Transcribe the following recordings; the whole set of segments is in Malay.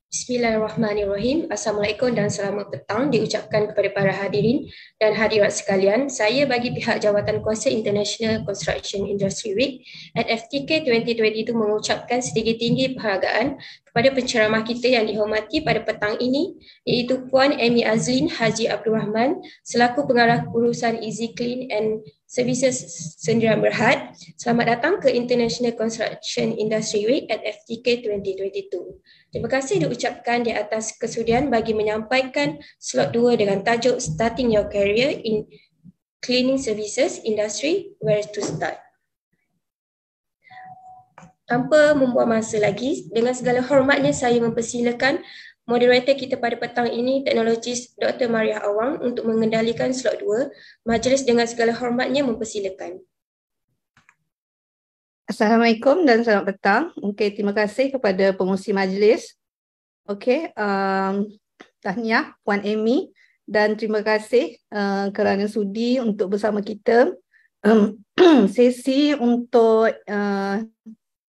Bismillahirrahmanirrahim. Assalamualaikum dan selamat petang diucapkan kepada para hadirin dan hadirat sekalian. Saya bagi pihak Jawatan Kuasa International Construction Industry Week at FTK 2022 mengucapkan setinggi-tinggi penghargaan kepada penceramah kita yang dihormati pada petang ini, iaitu Puan Amy Azlin Haji Abdul Rahman selaku Pengarah Urusan Easy Clean and Services Sdn Berhad. Selamat datang ke International Construction Industry Week at FTK 2022. Terima kasih diucapkan di atas kesudian bagi menyampaikan slot 2 dengan tajuk Starting Your Career in Cleaning Services Industry, Where to Start. Tanpa membuang masa lagi, dengan segala hormatnya saya mempersilakan moderator kita pada petang ini, teknologis Dr. Maria Awang untuk mengendalikan slot 2. Majlis dengan segala hormatnya mempersilakan. Assalamualaikum dan selamat petang. Okey, terima kasih kepada pengurusi majlis. Okey, tahniah Puan Amy dan terima kasih kerana sudi untuk bersama kita sesi untuk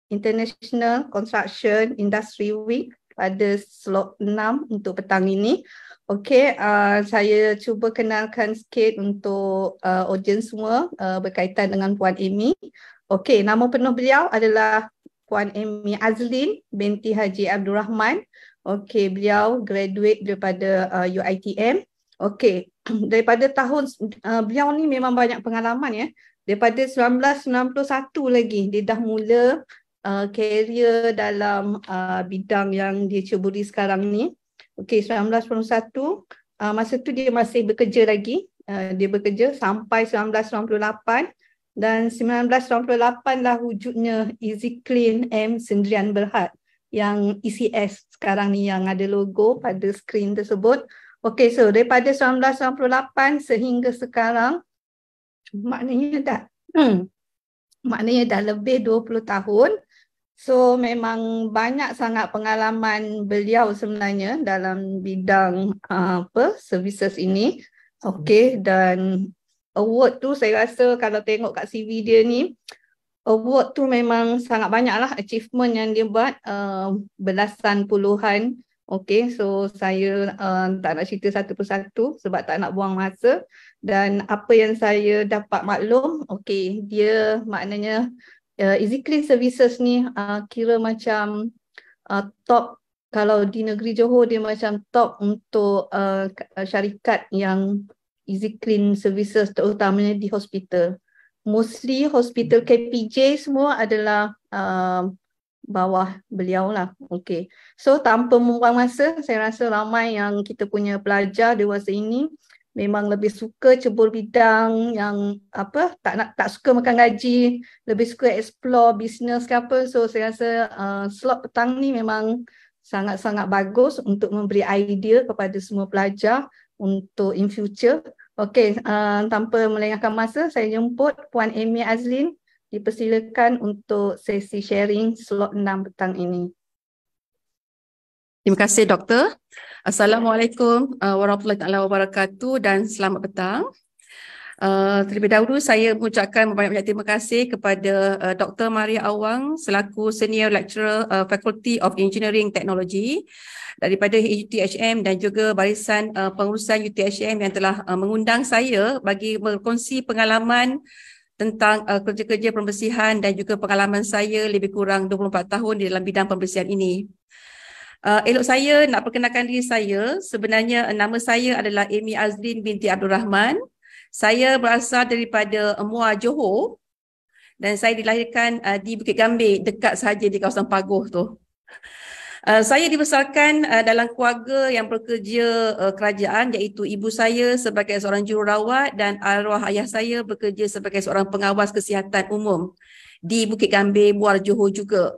International Construction Industry Week pada slot 6 untuk petang ini. Okey, saya cuba kenalkan sikit untuk audiens semua berkaitan dengan Puan Amy. Okey, nama penuh beliau adalah Puan Amy Azlin binti Haji Abdul Rahman. Okey, beliau graduate daripada UiTM. Okey, daripada tahun beliau ni memang banyak pengalaman ya. Daripada 1991 lagi dia dah mula career dalam bidang yang dia ceburi sekarang ni. Okey, 1991 masa tu dia masih bekerja lagi. Dia bekerja sampai 1998. Dan 1998 lah wujudnya Easy Clean M Sdn Berhad yang ECS sekarang ni yang ada logo pada skrin tersebut. Okey, so daripada 1998 sehingga sekarang maknanya dah lebih 20 tahun. So memang banyak sangat pengalaman beliau sebenarnya dalam bidang services ini. Okey, dan award tu saya rasa kalau tengok kat CV dia ni, award tu memang sangat banyak lah achievement yang dia buat, belasan puluhan. Okey, so saya tak nak cerita satu persatu sebab tak nak buang masa. Dan apa yang saya dapat maklum, okey, dia maknanya Easy Clean Services ni kira macam top, kalau di negeri Johor dia macam top untuk syarikat yang Easy Clean Services terutamanya di hospital. Mostly hospital KPJ semua adalah bawah beliau lah. Okey. So tanpa membuang masa, saya rasa ramai yang kita punya pelajar dewasa ini memang lebih suka cebur bidang yang tak suka makan gaji, lebih suka explore business ke apa. So saya rasa slot petang ni memang sangat-sangat bagus untuk memberi idea kepada semua pelajar untuk in future. Okey, tanpa melengahkan masa, saya jemput Puan Amy Azlin, dipersilakan untuk sesi sharing slot 6 petang ini. Terima kasih Doktor. Assalamualaikum warahmatullahi wabarakatuh dan selamat petang. Terlebih dahulu saya mengucapkan banyak-banyak terima kasih kepada Dr. Maria Awang selaku Senior Lecturer Faculty of Engineering Technology daripada UTHM dan juga barisan pengurusan UTHM yang telah mengundang saya bagi berkongsi pengalaman tentang kerja-kerja pembersihan dan juga pengalaman saya lebih kurang 24 tahun di dalam bidang pembersihan ini. Elok saya nak perkenalkan diri saya. Sebenarnya nama saya adalah Amy Azlin binti Abdul Rahman. Saya berasal daripada Muar, Johor dan saya dilahirkan di Bukit Gambir, dekat sahaja di kawasan Pagoh tu. Saya dibesarkan dalam keluarga yang bekerja kerajaan, iaitu ibu saya sebagai seorang jururawat dan arwah ayah saya bekerja sebagai seorang pengawas kesihatan umum di Bukit Gambir, Muar, Johor juga.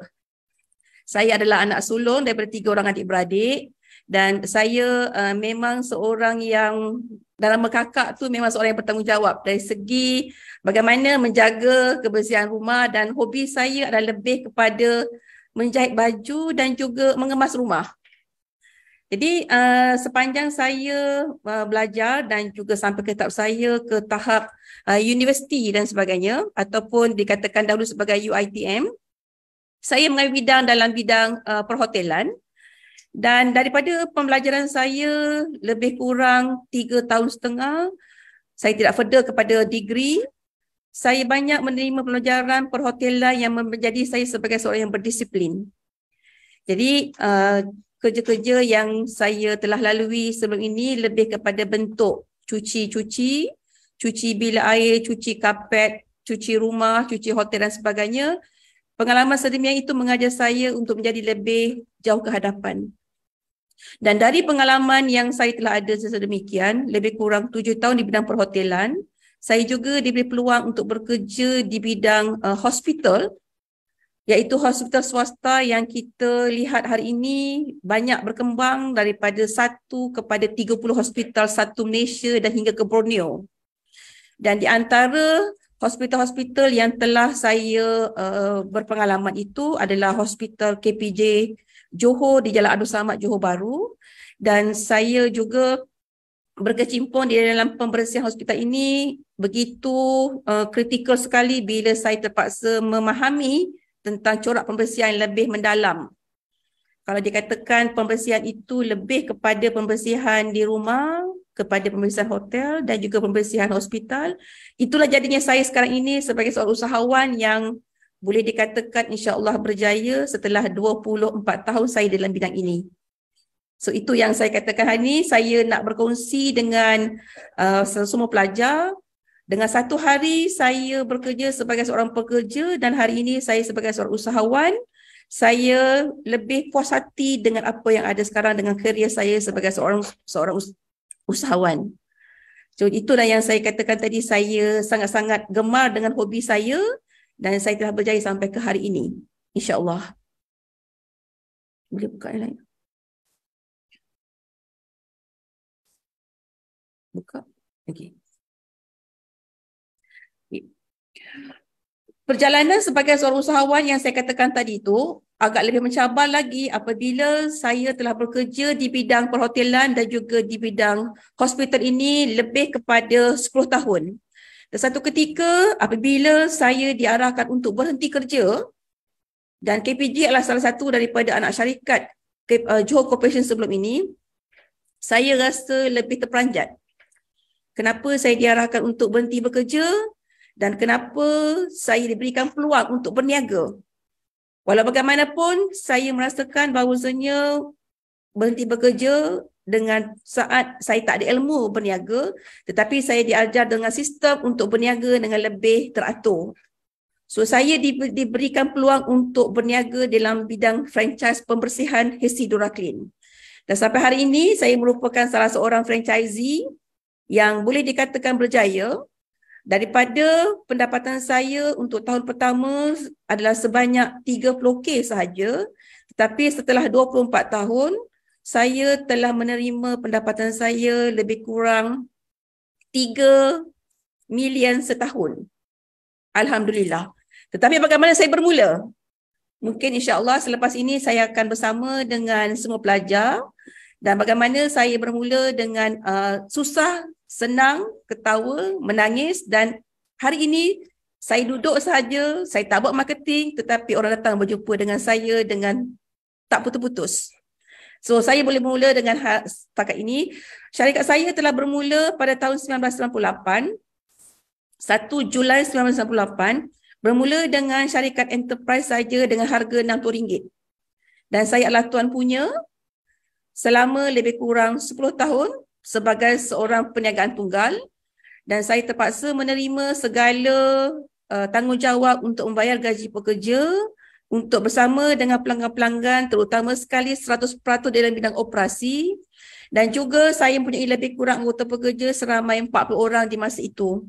Saya adalah anak sulung daripada 3 orang adik-beradik dan saya memang seorang yang dalam berkakak tu memang seorang yang bertanggungjawab dari segi bagaimana menjaga kebersihan rumah, dan hobi saya adalah lebih kepada menjahit baju dan juga mengemas rumah. Jadi sepanjang saya belajar dan juga sampai ke tahap saya ke tahap universiti dan sebagainya, ataupun dikatakan dahulu sebagai UiTM, saya mengambil bidang dalam bidang perhotelan. Dan daripada pembelajaran saya lebih kurang 3 tahun setengah, saya tidak further kepada degree. Saya banyak menerima pelajaran perhotelan yang menjadi saya sebagai seorang yang berdisiplin. Jadi kerja-kerja yang saya telah lalui sebelum ini lebih kepada bentuk cuci bilik air, cuci kapet, cuci rumah, cuci hotel dan sebagainya. Pengalaman sedemikian itu mengajar saya untuk menjadi lebih jauh ke hadapan. Dan dari pengalaman yang saya telah ada sedemikian, lebih kurang 7 tahun di bidang perhotelan, saya juga diberi peluang untuk bekerja di bidang hospital, iaitu hospital swasta yang kita lihat hari ini banyak berkembang daripada 1 kepada 30 hospital satu Malaysia dan hingga ke Borneo. Dan di antara hospital-hospital yang telah saya berpengalaman itu adalah Hospital KPJ Johor di Jalan Abdul Samad, Johor Bahru, dan saya juga berkecimpung di dalam pembersihan hospital ini begitu kritikal sekali bila saya terpaksa memahami tentang corak pembersihan yang lebih mendalam. Kalau dikatakan pembersihan itu lebih kepada pembersihan di rumah, kepada pembersihan hotel dan juga pembersihan hospital, itulah jadinya saya sekarang ini sebagai seorang usahawan yang boleh dikatakan insya-Allah berjaya setelah 24 tahun saya dalam bidang ini. So itu yang saya katakan hari ini, saya nak berkongsi dengan semua pelajar. Dengan satu hari saya bekerja sebagai seorang pekerja dan hari ini saya sebagai seorang usahawan, saya lebih puas hati dengan apa yang ada sekarang dengan kerjaya saya sebagai seorang usahawan. So itulah yang saya katakan tadi, saya sangat-sangat gemar dengan hobi saya dan saya telah berjaya sampai ke hari ini, insya-Allah. Boleh buka yang lain? Buka. Okey. Perjalanan sebagai seorang usahawan yang saya katakan tadi itu agak lebih mencabar lagi apabila saya telah bekerja di bidang perhotelan dan juga di bidang hospital ini lebih kepada 10 tahun. Dan satu ketika apabila saya diarahkan untuk berhenti kerja, dan KPJ adalah salah satu daripada anak syarikat Johor Corporation sebelum ini, saya rasa lebih terperanjat. Kenapa saya diarahkan untuk berhenti bekerja dan kenapa saya diberikan peluang untuk berniaga. Walau bagaimanapun, saya merasakan bahawasanya berhenti bekerja dengan saat saya tak ada ilmu berniaga, tetapi saya diajar dengan sistem untuk berniaga dengan lebih teratur. So, saya diberikan peluang untuk berniaga dalam bidang franchise pembersihan Hesi Dura Clean. Dan sampai hari ini, saya merupakan salah seorang franchisee yang boleh dikatakan berjaya. Daripada pendapatan saya untuk tahun pertama adalah sebanyak 30K sahaja, tetapi setelah 24 tahun, saya telah menerima pendapatan saya lebih kurang 3 million setahun. Alhamdulillah. Tetapi bagaimana saya bermula? Mungkin insya-Allah selepas ini saya akan bersama dengan semua pelajar dan bagaimana saya bermula dengan susah, senang, ketawa, menangis dan hari ini saya duduk sahaja, saya tak buat marketing tetapi orang datang berjumpa dengan saya dengan tak putus-putus. So saya boleh mula dengan setakat ini. Syarikat saya telah bermula pada tahun 1998, 1 Julai 1998, bermula dengan syarikat enterprise saja dengan harga RM60. Dan saya adalah tuan punya selama lebih kurang 10 tahun sebagai seorang perniagaan tunggal dan saya terpaksa menerima segala tanggungjawab untuk membayar gaji pekerja, untuk bersama dengan pelanggan-pelanggan terutama sekali 100% dalam bidang operasi dan juga saya mempunyai lebih kurang anggota pekerja seramai 40 orang di masa itu.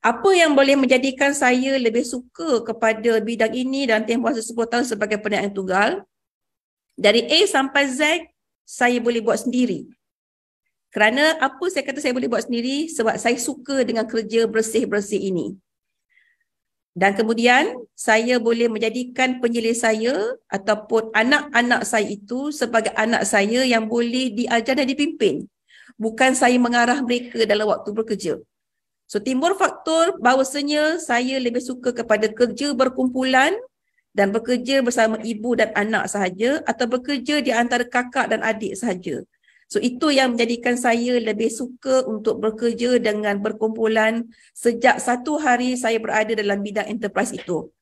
Apa yang boleh menjadikan saya lebih suka kepada bidang ini dan tempoh 10 tahun sebagai perniagaan tunggal? Dari A sampai Z, saya boleh buat sendiri. Kerana apa saya kata saya boleh buat sendiri? Sebab saya suka dengan kerja bersih-bersih ini. Dan kemudian saya boleh menjadikan penyelih saya ataupun anak-anak saya itu sebagai anak saya yang boleh diajar dan dipimpin. Bukan saya mengarah mereka dalam waktu bekerja. So timbul faktor bahawasanya saya lebih suka kepada kerja berkumpulan dan bekerja bersama ibu dan anak sahaja atau bekerja di antara kakak dan adik sahaja. So itu yang menjadikan saya lebih suka untuk bekerja dengan berkumpulan sejak satu hari saya berada dalam bidang enterprise itu.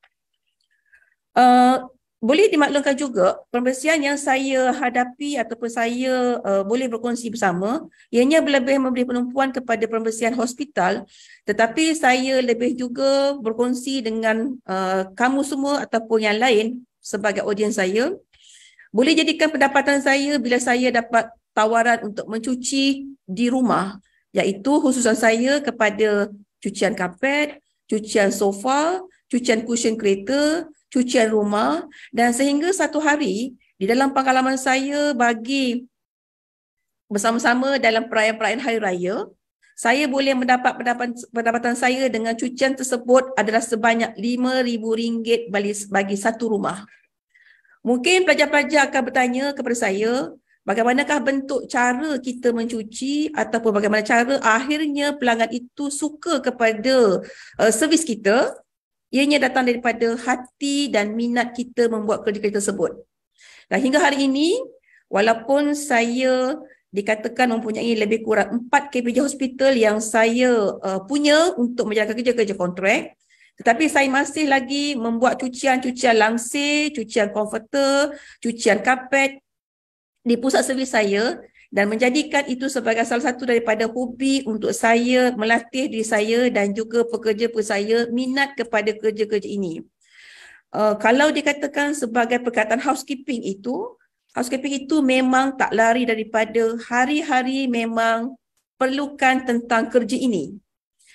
Boleh dimaklumkan juga pembersihan yang saya hadapi ataupun saya boleh berkongsi bersama, ianya lebih memberi penumpuan kepada pembersihan hospital, tetapi saya lebih juga berkongsi dengan kamu semua ataupun yang lain sebagai audiens saya. Boleh jadikan pendapatan saya bila saya dapat tawaran untuk mencuci di rumah, iaitu khususan saya kepada cucian kapet, cucian sofa, cucian cushion kereta, cucian rumah, dan sehingga satu hari di dalam pengalaman saya bagi bersama-sama dalam perayaan-perayaan Hari Raya, saya boleh mendapat pendapatan saya dengan cucian tersebut adalah sebanyak RM5,000 bagi satu rumah. Mungkin pelajar-pelajar akan bertanya kepada saya, bagaimanakah bentuk cara kita mencuci ataupun bagaimana cara akhirnya pelanggan itu suka kepada servis kita. Ianya datang daripada hati dan minat kita membuat kerja-kerja tersebut. Dan hingga hari ini, walaupun saya dikatakan mempunyai lebih kurang 4 KPJ hospital yang saya punya untuk menjalankan kerja-kerja kontrak, tetapi saya masih lagi membuat cucian langsir, cucian komforter, cucian kapet di pusat servis saya dan menjadikan itu sebagai salah satu daripada hobi untuk saya melatih diri saya dan juga pekerja-pekerja saya minat kepada kerja-kerja ini. Kalau dikatakan sebagai perkataan housekeeping itu memang tak lari daripada hari-hari memang perlukan tentang kerja ini.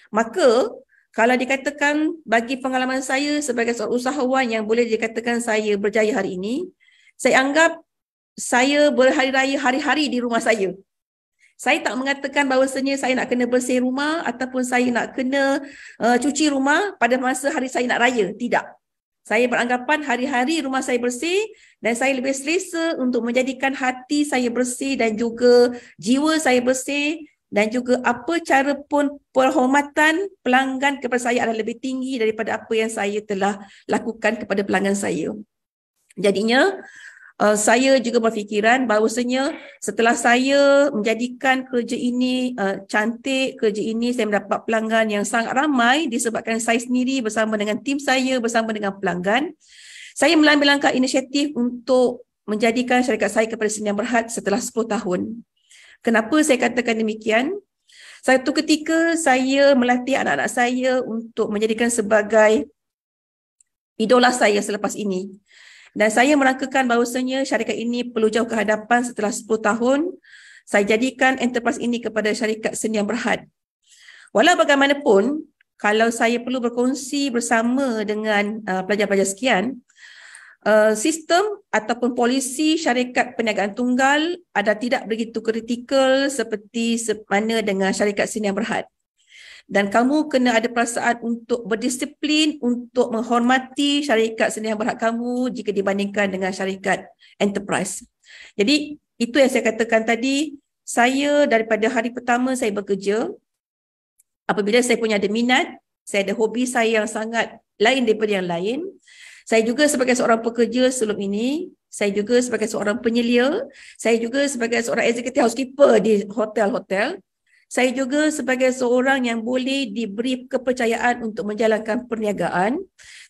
Maka kalau dikatakan bagi pengalaman saya sebagai seorang usahawan yang boleh dikatakan saya berjaya hari ini, saya anggap saya berhari raya hari-hari di rumah saya. Saya tak mengatakan bahawasanya saya nak kena bersih rumah ataupun saya nak kena cuci rumah pada masa hari saya nak raya. Tidak. Saya beranggapan hari-hari rumah saya bersih dan saya lebih selesa untuk menjadikan hati saya bersih dan juga jiwa saya bersih dan juga apa cara pun penghormatan pelanggan kepada saya adalah lebih tinggi daripada apa yang saya telah lakukan kepada pelanggan saya. Jadinya, saya juga berfikiran bahawasanya setelah saya menjadikan kerja ini cantik, kerja ini saya mendapat pelanggan yang sangat ramai disebabkan saya sendiri bersama dengan tim saya, bersama dengan pelanggan. Saya mengambil langkah inisiatif untuk menjadikan syarikat saya kepada Sdn Bhd setelah 10 tahun. Kenapa saya katakan demikian? Satu ketika saya melatih anak-anak saya untuk menjadikan sebagai idola saya selepas ini. Dan saya merangkakan bahawasanya syarikat ini perlu jauh ke hadapan setelah 10 tahun. Saya jadikan enterprise ini kepada syarikat Sdn Bhd. Walau bagaimanapun, kalau saya perlu berkongsi bersama dengan pelajar-pelajar sekian, sistem ataupun polisi syarikat perniagaan tunggal ada tidak begitu kritikal seperti mana dengan syarikat Sdn Bhd. Dan kamu kena ada perasaan untuk berdisiplin, untuk menghormati syarikat Sdn Bhd kamu jika dibandingkan dengan syarikat enterprise. Jadi, itu yang saya katakan tadi, saya daripada hari pertama saya bekerja, apabila saya punya ada minat, saya ada hobi saya yang sangat lain daripada yang lain. Saya juga sebagai seorang pekerja sebelum ini, saya juga sebagai seorang penyelia, saya juga sebagai seorang executive housekeeper di hotel-hotel. Saya juga sebagai seorang yang boleh diberi kepercayaan untuk menjalankan perniagaan.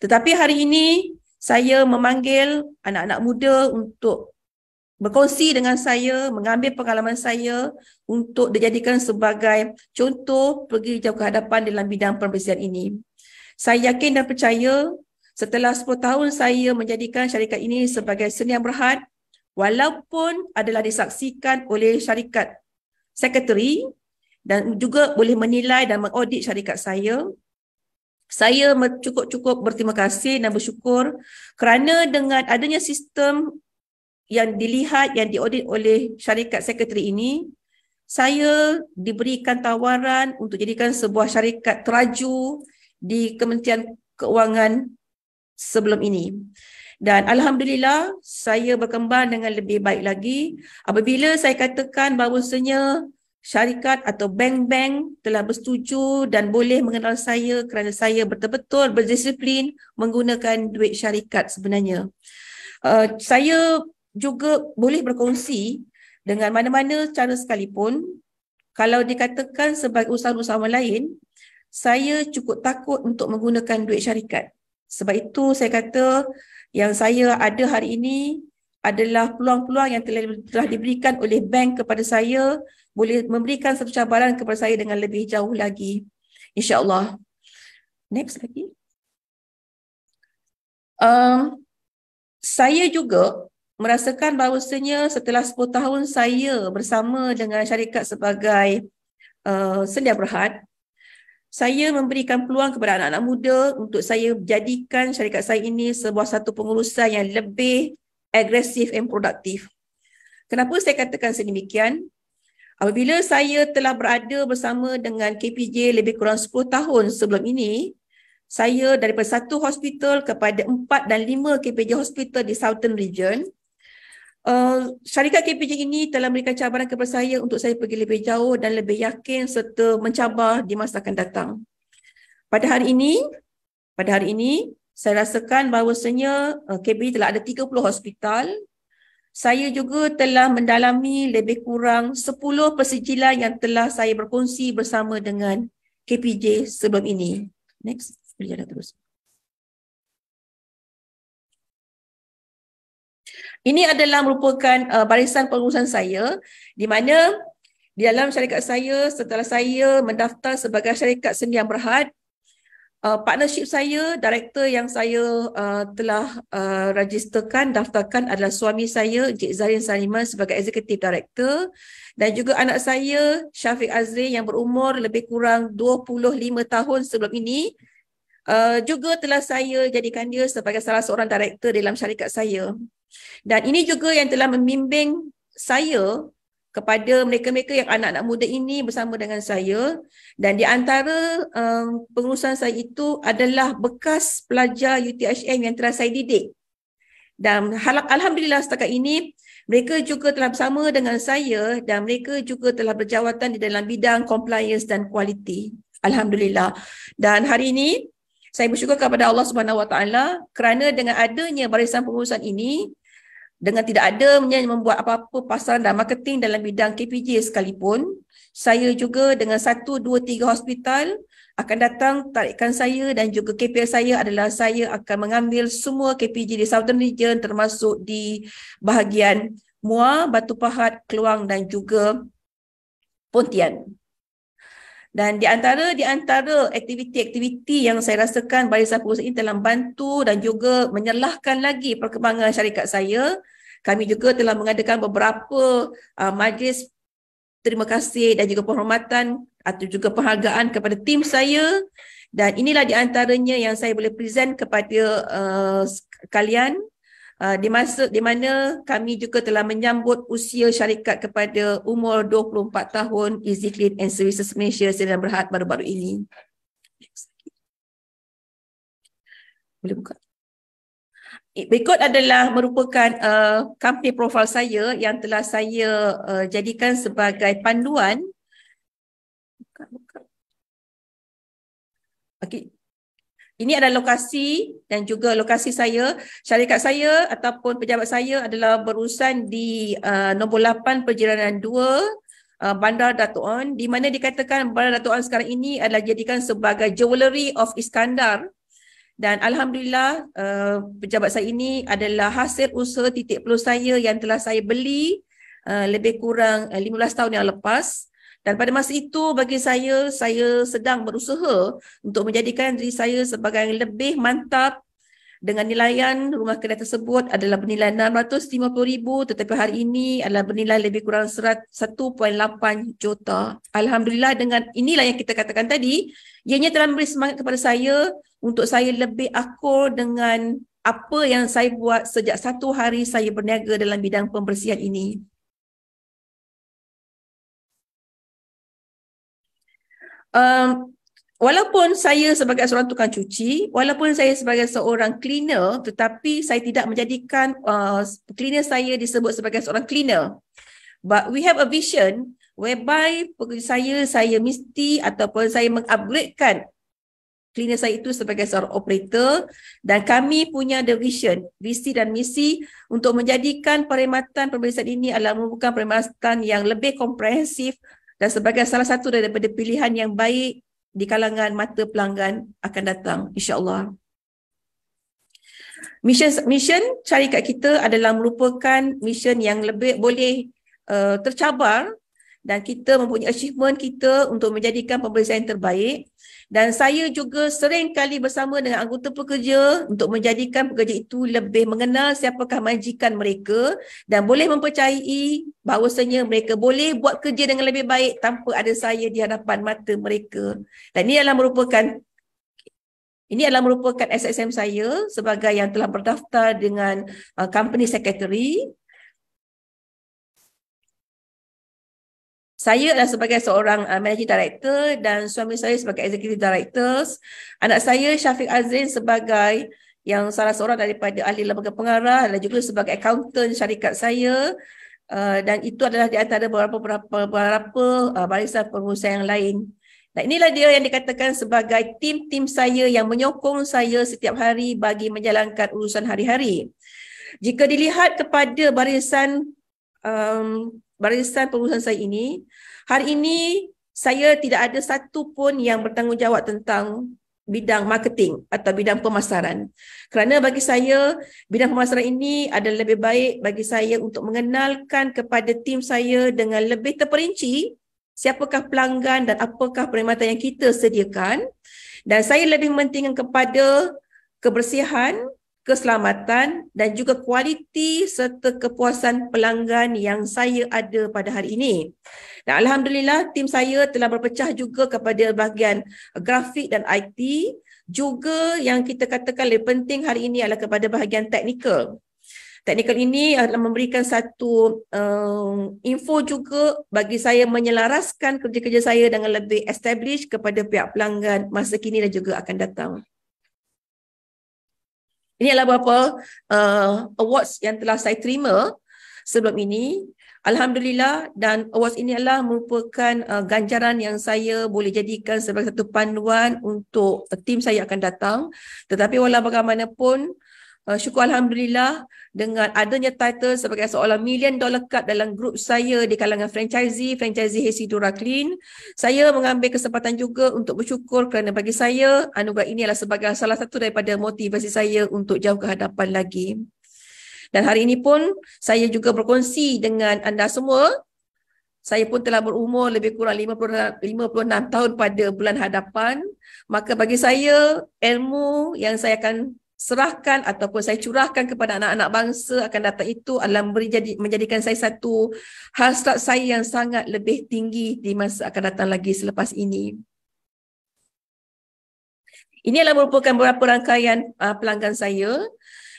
Tetapi hari ini saya memanggil anak-anak muda untuk berkongsi dengan saya, mengambil pengalaman saya untuk dijadikan sebagai contoh pergi jauh ke hadapan dalam bidang pembersihan ini. Saya yakin dan percaya setelah 10 tahun saya menjadikan syarikat ini sebagai Sdn Bhd, walaupun adalah disaksikan oleh syarikat sekretari, dan juga boleh menilai dan mengaudit syarikat saya cukup-cukup berterima kasih dan bersyukur kerana dengan adanya sistem yang dilihat, yang diaudit oleh syarikat sekretari ini, saya diberikan tawaran untuk jadikan sebuah syarikat teraju di Kementerian Keuangan sebelum ini. Dan alhamdulillah saya berkembang dengan lebih baik lagi apabila saya katakan bahawasanya syarikat atau bank-bank telah bersetuju dan boleh mengenal saya kerana saya betul-betul berdisiplin menggunakan duit syarikat sebenarnya. Saya juga boleh berkongsi dengan mana-mana cara sekalipun. Kalau dikatakan sebagai usahawan lain, saya cukup takut untuk menggunakan duit syarikat. Sebab itu saya kata yang saya ada hari ini adalah peluang-peluang yang telah diberikan oleh bank kepada saya, boleh memberikan satu cabaran kepada saya dengan lebih jauh lagi. InsyaAllah. Next lagi. Saya juga merasakan bahawasanya setelah 10 tahun saya bersama dengan syarikat sebagai Selia Berhad, saya memberikan peluang kepada anak-anak muda untuk saya jadikan syarikat saya ini sebuah satu pengurusan yang lebih agresif dan produktif. Kenapa saya katakan sedemikian? Apabila saya telah berada bersama dengan KPJ lebih kurang 10 tahun sebelum ini, saya daripada satu hospital kepada 4 dan 5 KPJ hospital di Southern Region. Syarikat KPJ ini telah memberikan cabaran kepada saya untuk saya pergi lebih jauh dan lebih yakin serta mencabar di masa akan datang. Pada hari ini, saya rasakan bahawasanya KPJ telah ada 30 hospital. Saya juga telah mendalami lebih kurang 10 persijilan yang telah saya berkongsi bersama dengan KPJ sebelum ini. Next, berjalan terus. Ini adalah merupakan barisan pengurusan saya di mana di dalam syarikat saya setelah saya mendaftar sebagai syarikat Selia Berhad, partnership saya, director yang saya telah registerkan, daftarkan adalah suami saya, Encik Zarin Saliman sebagai executive director dan juga anak saya, Syafiq Azri yang berumur lebih kurang 25 tahun sebelum ini, juga telah saya jadikan dia sebagai salah seorang director dalam syarikat saya. Dan ini juga yang telah membimbing saya kepada mereka-mereka yang anak-anak muda ini bersama dengan saya. Dan di antara pengurusan saya itu adalah bekas pelajar UTHM yang telah saya didik. Dan alhamdulillah setakat ini mereka juga telah bersama dengan saya dan mereka juga telah berjawatan di dalam bidang compliance dan quality. Alhamdulillah. Dan hari ini saya bersyukur kepada Allah Subhanahu Wa Taala kerana dengan adanya barisan pengurusan ini, dengan tidak ada membuat apa-apa pasaran dan marketing dalam bidang KPJ sekalipun, saya juga dengan 1, 2, 3 hospital akan datang tarikan saya dan juga KPI saya adalah saya akan mengambil semua KPJ di Southern Region termasuk di bahagian Muar, Batu Pahat, Keluang dan juga Pontian. Dan di antara aktiviti-aktiviti yang saya rasakan barisan pengurusan ini telah membantu dan juga menyerlahkan lagi perkembangan syarikat saya. Kami juga telah mengadakan beberapa majlis terima kasih dan juga penghormatan atau juga penghargaan kepada tim saya. Dan inilah di antaranya yang saya boleh present kepada kalian. Di mana kami juga telah menyambut usia syarikat kepada umur 24 tahun Easy Clean and Services Malaysia Selia Berhad baru-baru ini. Boleh buka. Berikut adalah merupakan company profile saya yang telah saya jadikan sebagai panduan. Okey. Ini adalah lokasi dan juga lokasi saya. Syarikat saya ataupun pejabat saya adalah berurusan di nombor 8 Perjalanan 2 Bandar Dato' On, di mana dikatakan Bandar Dato' On sekarang ini adalah dijadikan sebagai Jewellery of Iskandar. Dan alhamdulillah pejabat saya ini adalah hasil usaha titik peluh saya yang telah saya beli lebih kurang 15 tahun yang lepas. Dan pada masa itu bagi saya sedang berusaha untuk menjadikan diri saya sebagai yang lebih mantap dengan nilaian rumah kedai tersebut adalah bernilai 650,000 tetapi hari ini adalah bernilai lebih kurang 1.8 juta. Alhamdulillah dengan inilah yang kita katakan tadi, ianya telah memberi semangat kepada saya untuk saya lebih akur dengan apa yang saya buat sejak 1 hari saya berniaga dalam bidang pembersihan ini. Walaupun saya sebagai seorang tukang cuci, walaupun saya sebagai seorang cleaner, tetapi saya tidak menjadikan cleaner saya disebut sebagai seorang cleaner. But we have a vision whereby pekerja saya mesti ataupun saya mengupgradekan cleaner saya itu sebagai seorang operator, dan kami punya the vision, visi dan misi untuk menjadikan perkhidmatan pemeriksaan ini adalah merupakan perkhidmatan yang lebih komprehensif dan sebagai salah satu daripada pilihan yang baik di kalangan mata pelanggan akan datang, insya-Allah. Mission syarikat kita adalah merupakan mission yang lebih boleh tercabar, dan kita mempunyai achievement kita untuk menjadikan pemeriksaan yang terbaik. Dan saya juga sering kali bersama dengan anggota pekerja untuk menjadikan pekerja itu lebih mengenal siapakah majikan mereka dan boleh mempercayai bahawasanya mereka boleh buat kerja dengan lebih baik tanpa ada saya di hadapan mata mereka. Dan ini adalah merupakan SSM saya sebagai yang telah berdaftar dengan company secretary. Saya adalah sebagai seorang managing director dan suami saya sebagai executive director. Anak saya Syafiq Azrin sebagai yang salah seorang daripada ahli lembaga pengarah dan juga sebagai accountant syarikat saya. Dan itu adalah di antara beberapa barisan pengurusan yang lain. Dan inilah dia yang dikatakan sebagai tim-tim saya yang menyokong saya setiap hari bagi menjalankan urusan hari-hari. Jika dilihat kepada barisan pengurusan saya ini, hari ini saya tidak ada satu pun yang bertanggungjawab tentang bidang marketing atau bidang pemasaran. Kerana bagi saya, bidang pemasaran ini adalah lebih baik bagi saya untuk mengenalkan kepada tim saya dengan lebih terperinci siapakah pelanggan dan apakah perkhidmatan yang kita sediakan. Dan saya lebih mementingkan kepada kebersihan, keselamatan dan juga kualiti serta kepuasan pelanggan yang saya ada pada hari ini. Dan alhamdulillah tim saya telah berpecah juga kepada bahagian grafik dan IT, juga yang kita katakan lebih penting hari ini adalah kepada bahagian teknikal. Teknikal ini adalah memberikan satu info juga bagi saya menyelaraskan kerja-kerja saya dengan lebih established kepada pihak pelanggan masa kini dan juga akan datang. Ini adalah beberapa awards yang telah saya terima sebelum ini. Alhamdulillah, dan awards ini adalah merupakan ganjaran yang saya boleh jadikan sebagai satu panduan untuk tim saya akan datang. Tetapi walau bagaimanapun, syukur Alhamdulillah dengan adanya title sebagai seorang $1 million card dalam grup saya di kalangan franchisee Hesi Dura Clean, saya mengambil kesempatan juga untuk bersyukur kerana bagi saya anugerah ini adalah sebagai salah satu daripada motivasi saya untuk jauh ke hadapan lagi. Dan hari ini pun saya juga berkongsi dengan anda semua. Saya pun telah berumur lebih kurang 56 tahun pada bulan hadapan. Maka bagi saya, ilmu yang saya akan serahkan ataupun saya curahkan kepada anak-anak bangsa akan datang itu adalah menjadikan saya satu hasrat saya yang sangat lebih tinggi di masa akan datang lagi selepas ini. Ini adalah merupakan beberapa rangkaian pelanggan saya.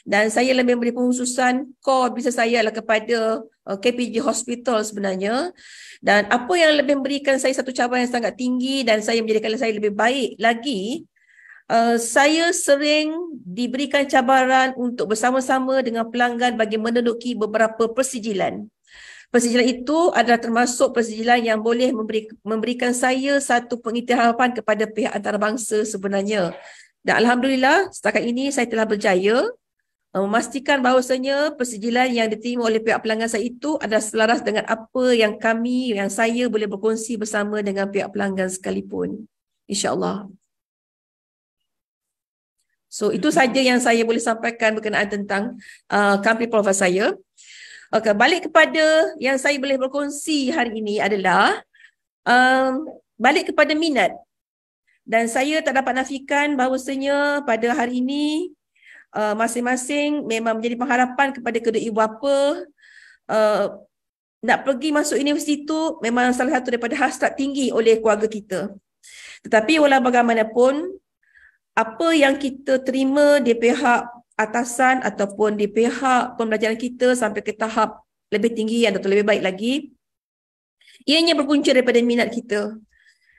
Dan saya lebih memberi pengkhususan core bisnes saya adalah kepada KPG Hospital sebenarnya. Dan apa yang lebih memberikan saya satu cabaran yang sangat tinggi dan saya menjadikan saya lebih baik lagi, saya sering diberikan cabaran untuk bersama-sama dengan pelanggan bagi menduduki beberapa persijilan. Persijilan itu adalah termasuk persijilan yang boleh memberikan saya satu pengiktirafan kepada pihak antarabangsa sebenarnya. Dan alhamdulillah setakat ini saya telah berjaya memastikan bahawasanya persijilan yang diterima oleh pihak pelanggan saya itu adalah selaras dengan apa yang saya boleh berkongsi bersama dengan pihak pelanggan sekalipun. InsyaAllah. So itu saja yang saya boleh sampaikan berkenaan tentang company profile saya. Okay, balik kepada yang saya boleh berkongsi hari ini adalah balik kepada minat. Dan saya tak dapat nafikan bahawasanya pada hari ini masing-masing memang menjadi pengharapan kepada kedua ibu bapa. Nak pergi masuk universiti itu memang salah satu daripada hasrat tinggi oleh keluarga kita. Tetapi walau bagaimanapun, apa yang kita terima di pihak atasan ataupun di pihak pembelajaran kita sampai ke tahap lebih tinggi atau lebih baik lagi, ianya berpunca daripada minat kita.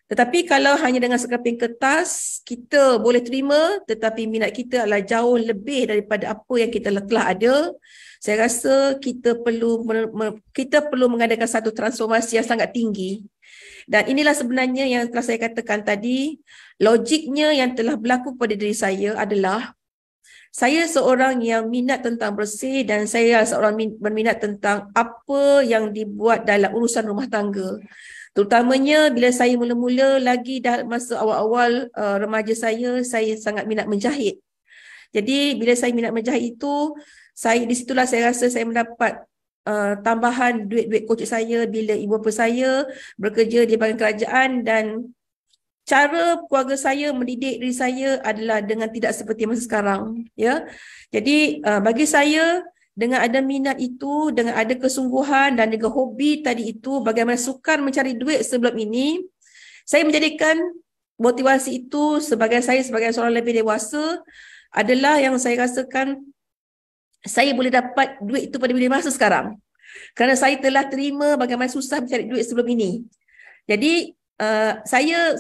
Tetapi kalau hanya dengan sekeping kertas, kita boleh terima, tetapi minat kita adalah jauh lebih daripada apa yang kita telah ada. Saya rasa kita perlu mengadakan satu transformasi yang sangat tinggi. Dan inilah sebenarnya yang telah saya katakan tadi, logiknya yang telah berlaku pada diri saya adalah saya seorang yang minat tentang bersih dan saya seorang berminat tentang apa yang dibuat dalam urusan rumah tangga. Terutamanya bila saya mula-mula lagi dah masa awal-awal remaja saya sangat minat menjahit. Jadi bila saya minat menjahit itu, di situlah saya rasa saya mendapat tambahan duit-duit kocek saya bila ibu bapa saya bekerja di bahagian kerajaan, dan cara keluarga saya mendidik diri saya adalah dengan tidak seperti masa sekarang. Ya, jadi bagi saya, dengan ada minat itu, dengan ada kesungguhan dan juga hobi tadi itu, bagaimana sukar mencari duit sebelum ini, saya menjadikan motivasi itu sebagai seorang lebih dewasa adalah yang saya rasakan saya boleh dapat duit itu pada bila masa sekarang. Kerana saya telah terima bagaimana susah mencari duit sebelum ini. Jadi saya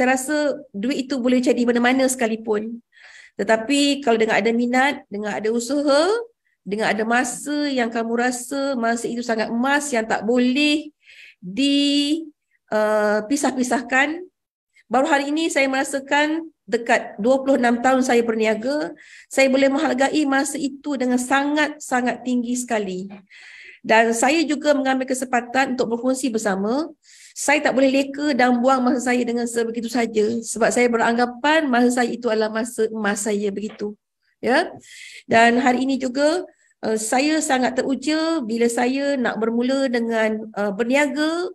rasa duit itu boleh jadi mana-mana sekalipun. Tetapi kalau dengan ada minat, dengan ada usaha, dengan ada masa yang kamu rasa masa itu sangat emas yang tak boleh dipisah-pisahkan. Baru hari ini saya merasakan dekat 26 tahun saya berniaga, saya boleh menghargai masa itu dengan sangat-sangat tinggi sekali. Dan saya juga mengambil kesempatan untuk berkongsi bersama. Saya tak boleh leka dan buang masa saya dengan sebegitu saja, sebab saya beranggapan masa saya itu adalah masa emas saya begitu. Ya. Dan hari ini juga saya sangat teruja bila saya nak bermula dengan berniaga.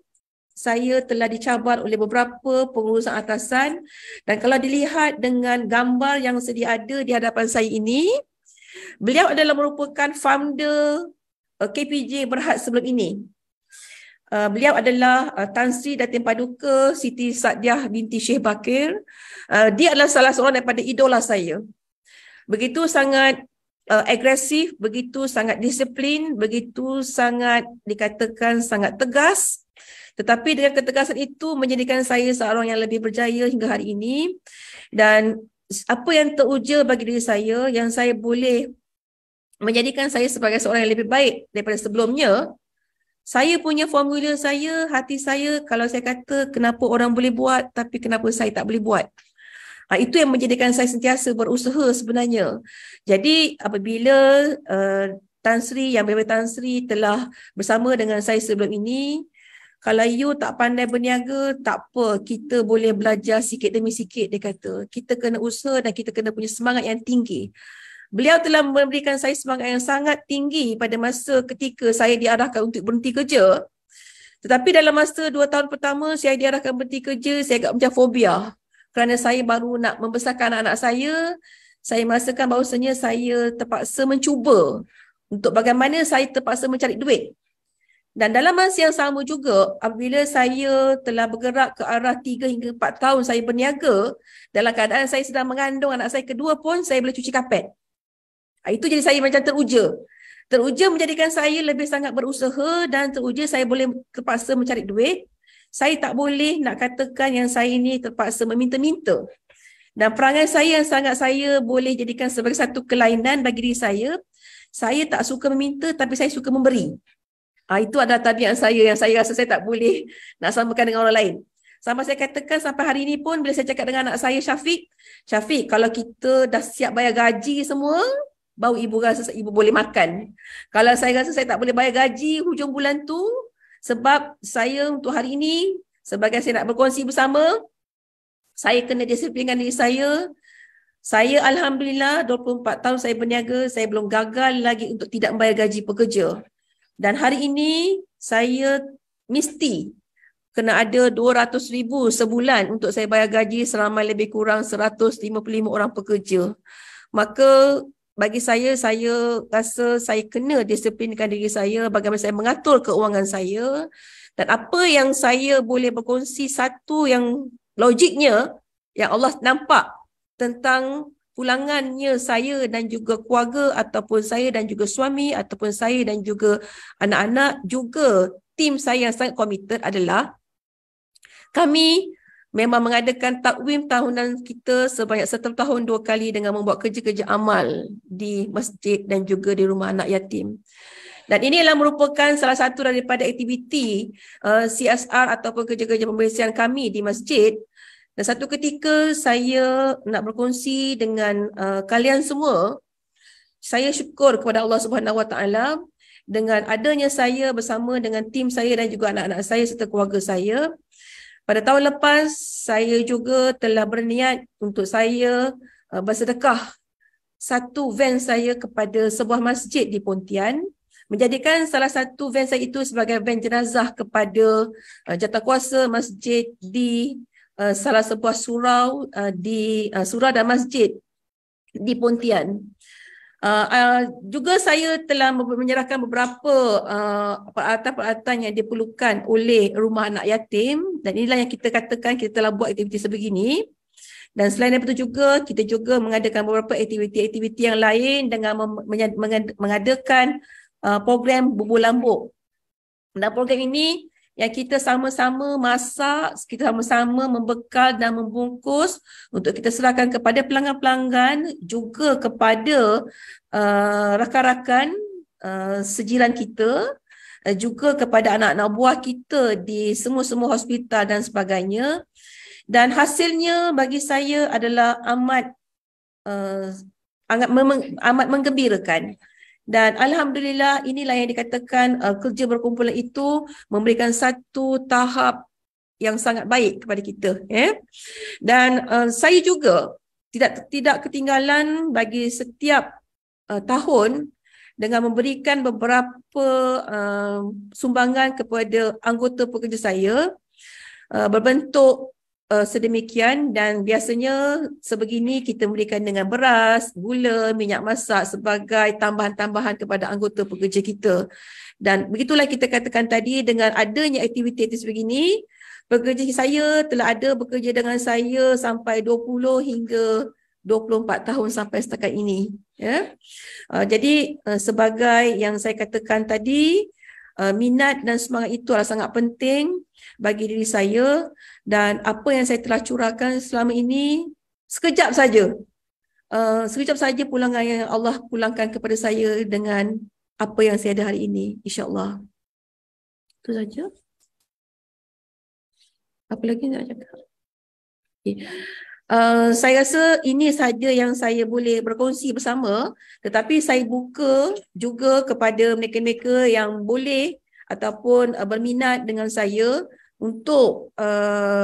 Saya telah dicabar oleh beberapa pengurusan atasan, dan kalau dilihat dengan gambar yang sedia ada di hadapan saya ini, beliau adalah merupakan founder KPJ Berhad sebelum ini. Beliau adalah Tan Sri Datin Paduka Siti Sadiah binti Syekh Bakir. Dia adalah salah seorang daripada idola saya. Begitu sangat agresif, begitu sangat disiplin, begitu sangat dikatakan sangat tegas. Tetapi dengan ketegasan itu menjadikan saya seorang yang lebih berjaya hingga hari ini. Dan apa yang teruja bagi diri saya, yang saya boleh menjadikan saya sebagai seorang yang lebih baik daripada sebelumnya, saya punya formula saya, hati saya, kalau saya kata kenapa orang boleh buat tapi kenapa saya tak boleh buat. Itu yang menjadikan saya sentiasa berusaha sebenarnya. Jadi apabila Tan Sri, Yang Berhormat Tan Sri telah bersama dengan saya sebelum ini, kalau you tak pandai berniaga, tak apa, kita boleh belajar sikit demi sikit, dia kata. Kita kena usaha dan kita kena punya semangat yang tinggi. Beliau telah memberikan saya semangat yang sangat tinggi pada masa ketika saya diarahkan untuk berhenti kerja. Tetapi dalam masa 2 tahun pertama saya diarahkan berhenti kerja, saya agak macam fobia. Kerana saya baru nak membesarkan anak-anak saya merasakan bahawasanya saya terpaksa mencuba untuk bagaimana saya terpaksa mencari duit. Dan dalam masa yang sama juga, apabila saya telah bergerak ke arah 3 hingga 4 tahun saya berniaga, dalam keadaan saya sedang mengandung anak saya kedua pun, saya boleh cuci kapet. Itu jadi saya macam teruja. Teruja menjadikan saya lebih sangat berusaha, dan teruja saya boleh terpaksa mencari duit. Saya tak boleh nak katakan yang saya ni terpaksa meminta-minta. Dan perangai saya yang sangat saya boleh jadikan sebagai satu kelainan bagi diri saya tak suka meminta tapi saya suka memberi. Itu adalah tabiat saya yang saya rasa saya tak boleh nak samakan dengan orang lain. Sampai saya katakan sampai hari ini pun bila saya cakap dengan anak saya Syafiq, kalau kita dah siap bayar gaji semua, baru ibu rasa ibu boleh makan. Kalau saya rasa saya tak boleh bayar gaji hujung bulan tu, sebab saya untuk hari ini, sebagai saya nak berkongsi bersama, saya kena disiplinkan diri saya. Saya Alhamdulillah 24 tahun saya berniaga, saya belum gagal lagi untuk tidak membayar gaji pekerja. Dan hari ini saya mesti kena ada 200,000 sebulan untuk saya bayar gaji selama lebih kurang 155 orang pekerja. Maka bagi saya rasa saya kena disiplinkan diri saya bagaimana saya mengatur keuangan saya. Dan apa yang saya boleh berkongsi, satu yang logiknya yang Allah nampak tentang pulangannya saya dan juga keluarga, ataupun saya dan juga suami, ataupun saya dan juga anak-anak, juga tim saya yang sangat komited adalah Kami memang mengadakan takwim tahunan kita sebanyak setiap tahun 2 kali dengan membuat kerja-kerja amal di masjid dan juga di rumah anak yatim. Dan ini adalah merupakan salah satu daripada aktiviti CSR ataupun kerja-kerja pembersihan kami di masjid. Dan satu ketika saya nak berkongsi dengan kalian semua, saya syukur kepada Allah Subhanahu Wa Taala dengan adanya saya bersama dengan tim saya dan juga anak-anak saya serta keluarga saya. Pada tahun lepas, saya juga telah berniat untuk saya bersedekah satu van saya kepada sebuah masjid di Pontian, menjadikan salah satu van saya itu sebagai van jenazah kepada jawatankuasa masjid di salah sebuah surau di surau dan masjid di Pontian. Juga saya telah menyerahkan beberapa peralatan-peralatan yang diperlukan oleh rumah anak yatim, dan inilah yang kita katakan kita telah buat aktiviti sebegini. Dan selain daripada itu juga, kita juga mengadakan beberapa aktiviti-aktiviti yang lain dengan mengadakan program bubur lambuk. Dan program ini yang kita sama-sama masak, kita sama-sama membekal dan membungkus untuk kita serahkan kepada pelanggan-pelanggan, juga kepada rakan-rakan sejiran kita, juga kepada anak-anak buah kita di semua-semua hospital dan sebagainya. Dan hasilnya bagi saya adalah amat menggembirakan. Dan alhamdulillah inilah yang dikatakan kerja berkumpulan itu memberikan satu tahap yang sangat baik kepada kita. Dan saya juga tidak ketinggalan bagi setiap tahun dengan memberikan beberapa sumbangan kepada anggota pekerja saya berbentuk sedemikian, dan biasanya sebegini kita memberikan dengan beras, gula, minyak masak sebagai tambahan-tambahan kepada anggota pekerja kita. Dan begitulah kita katakan tadi, dengan adanya aktiviti sebegini, pekerja saya telah ada bekerja dengan saya sampai 20 hingga 24 tahun sampai setakat ini. Jadi sebagai yang saya katakan tadi, minat dan semangat itu adalah sangat penting bagi diri saya, dan apa yang saya telah curahkan selama ini sekejap saja pulangan yang Allah pulangkan kepada saya dengan apa yang saya ada hari ini, insya-Allah. Itu saja. Apa lagi nak cakap? Okay. Saya rasa ini saja yang saya boleh berkongsi bersama, tetapi saya buka juga kepada mereka-mereka yang boleh ataupun berminat dengan saya untuk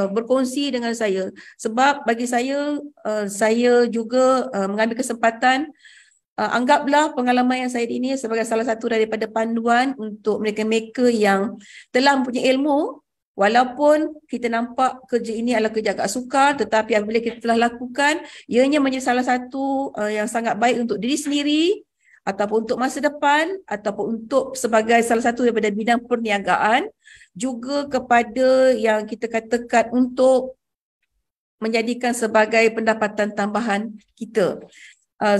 berkongsi dengan saya. Sebab bagi saya, saya juga mengambil kesempatan, anggaplah pengalaman yang saya ini sebagai salah satu daripada panduan untuk mereka-mereka yang telah mempunyai ilmu. Walaupun kita nampak kerja ini adalah kerja agak sukar, tetapi apabila kita telah lakukan, ianya menjadi salah satu yang sangat baik untuk diri sendiri, ataupun untuk masa depan, ataupun untuk sebagai salah satu daripada bidang perniagaan, juga kepada yang kita katakan untuk menjadikan sebagai pendapatan tambahan kita.